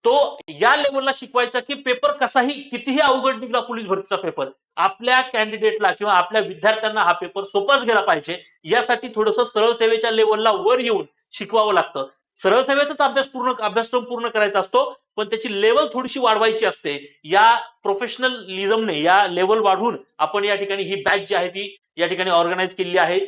तो या लेवलला शिकवायचा की पेपर कसाही कितीही अवघड निघला पोलीस भरतीचा पेपर, आपल्या कॅन्डिडेटला किंवा आपल्या विद्यार्थ्यांना हा पेपर सोपाच गेला पाहिजे, यासाठी थोडंसं सरळ सेवेच्या लेवलला वर येऊन शिकवावं लागतं. सरळ सेवेचाच अभ्यासक्रम पूर्ण करायचा असतो, पण त्याची लेवल थोडीशी वाढवायची असते. या प्रोफेशनलिझमने या लेवल वाढवून आपण या ठिकाणी ही बॅच जी आहे ती या ठिकाणी ऑर्गनाइज केलेली आहे,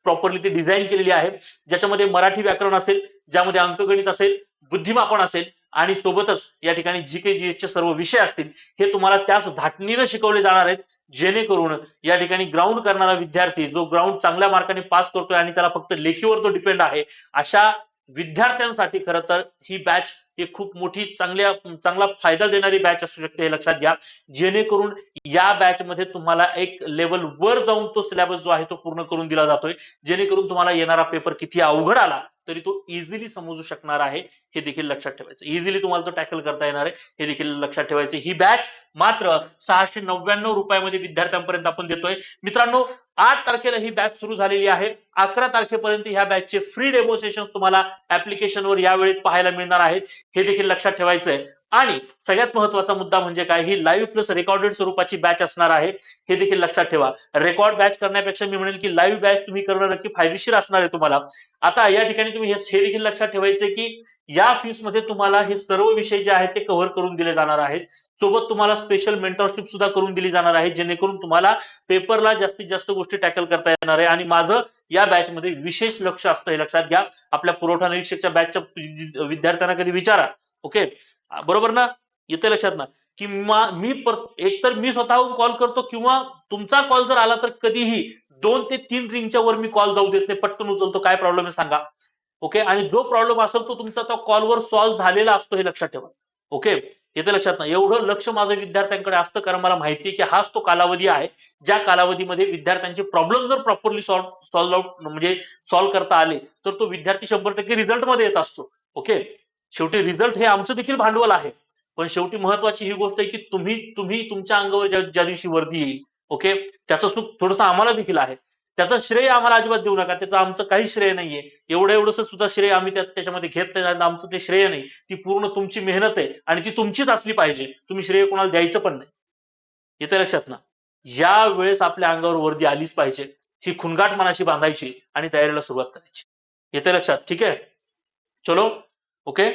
प्रॉपरली ती डिझाईन केलेली आहे, ज्याच्यामध्ये मराठी व्याकरण असेल, ज्यामध्ये अंकगणित असेल, बुद्धिमापन असेल आणि सोबतच या ठिकाणी जीकेजीएसचे सर्व विषय असतील, हे तुम्हाला त्याच धाटणीनं शिकवले जाणार आहेत, जेणेकरून या ठिकाणी ग्राउंड करणारा विद्यार्थी जो ग्राउंड चांगल्या मार्काने पास करतोय आणि त्याला फक्त लेखीवर तो डिपेंड आहे, अशा विद्यार्थ्यांसाठी खरं तर ही बॅच ही खूप मोठी चांगला फायदा देणारी बॅच असू शकते, हे लक्षात घ्या. जेणेकरून या बॅच मध्ये तुम्हाला एक लेवल वर जाऊन तो सिलेबस जो आहे तो पूर्ण करून दिला जातोय, जेणेकरून तुम्हाला येणारा पेपर किती अवघड आला तरी तो इझिली समजू शकणार आहे, हे देखील लक्षात ठेवायचं. इझिली तुम्हाला तो टॅकल करता येणार आहे, हे देखील लक्षात ठेवायचं. ही बॅच मात्र 699 रुपयामध्ये विद्यार्थ्यांपर्यंत आपण देतोय. मित्रांनो, 8 तारखेला ही बॅच सुरू झालेली आहे. 11 तारखेपर्यंत ह्या बॅचचे फ्री डेमो सेशन्स तुम्हाला ऍप्लिकेशनवर यावेळी पाहायला मिळणार आहेत, हे देखील लक्षात ठेवायचंय. आणि सगळ्यात महत्वाचा मुद्दा म्हणजे काय, ही लाईव्ह प्लस रेकॉर्डेड स्वरूपाची बॅच असणार आहे, हे देखील लक्षात ठेवा. रेकॉर्ड बॅच करण्यापेक्षा मी म्हणेन की लाईव्ह बॅच तुम्ही करणं नक्की फायदेशीर असणार आहे तुम्हाला. आता या ठिकाणी तुम्ही हे देखील लक्षात ठेवायचे की या फीस मध्ये तुम्हाला हे सर्व विषय जे आहेत ते कव्हर करून दिले जाणार आहेत. सोबत तुम्हाला स्पेशल मेंटरशिप सुद्धा करून दिली जाणार आहे, जेणेकरून तुम्हाला पेपरला जास्तीत जास्त गोष्टी टॅकल करता येणार आहे. आणि माझं या बॅच मध्ये विशेष लक्ष असतं, हे लक्षात घ्या. आपल्या पुरवठा निरीक्षकच्या बॅचच्या विद्यार्थ्यांना कधी विचारा. ओके, बरोबर ना, येते लक्षात ना की मी एकतर मी स्वतःहून कॉल करतो किंवा तुमचा कॉल जर आला तर कधीही 2 ते 3 रिंगच्या वर मी कॉल जाऊ देत नाही, पटकन उचलतो, काय प्रॉब्लेम आहे सांगा. ओके, आणि जो प्रॉब्लेम असेल तो तुमचा त्या कॉलवर सॉल्व्ह झालेला असतो, हे लक्षात ठेवा. ओके, येते लक्षात ना, एवढं लक्ष माझं विद्यार्थ्यांकडे असतं, कारण मला माहिती आहे की हाच तो कालावधी आहे ज्या कालावधीमध्ये विद्यार्थ्यांचे प्रॉब्लेम जर प्रॉपरली सॉल्व्ह करता आले तर तो विद्यार्थी 100% रिझल्ट मध्ये येत असतो. ओके, शेवटी रिझल्ट हे आमचं देखील भांडवल आहे, पण शेवटी महत्वाची ही गोष्ट आहे की तुम्ही तुमच्या अंगावर ज्या दिवशी वर्दी येईल, ओके, त्याचं सुख थोडंसं आम्हाला देखील आहे. त्याचं श्रेय आम्हाला अजिबात देऊ नका, त्याचं आमचं काही श्रेय नाहीये. एवढंसं सुद्धा श्रेय आम्ही त्याच्यामध्ये घेत नाही, आमचं ते श्रेय नाही, ती पूर्ण तुमची मेहनत आहे आणि ती तुमचीच असली पाहिजे. तुम्ही श्रेय कोणाला द्यायचं पण नाही. येतं लक्षात ना, ज्या वेळेस आपल्या अंगावर वर्दी आलीच पाहिजे, ही खुणगाट मनाशी बांधायची आणि तयारीला सुरुवात करायची. येतं लक्षात? ठीक आहे, चलो, ओके,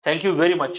थँक्यू व्हेरी मच.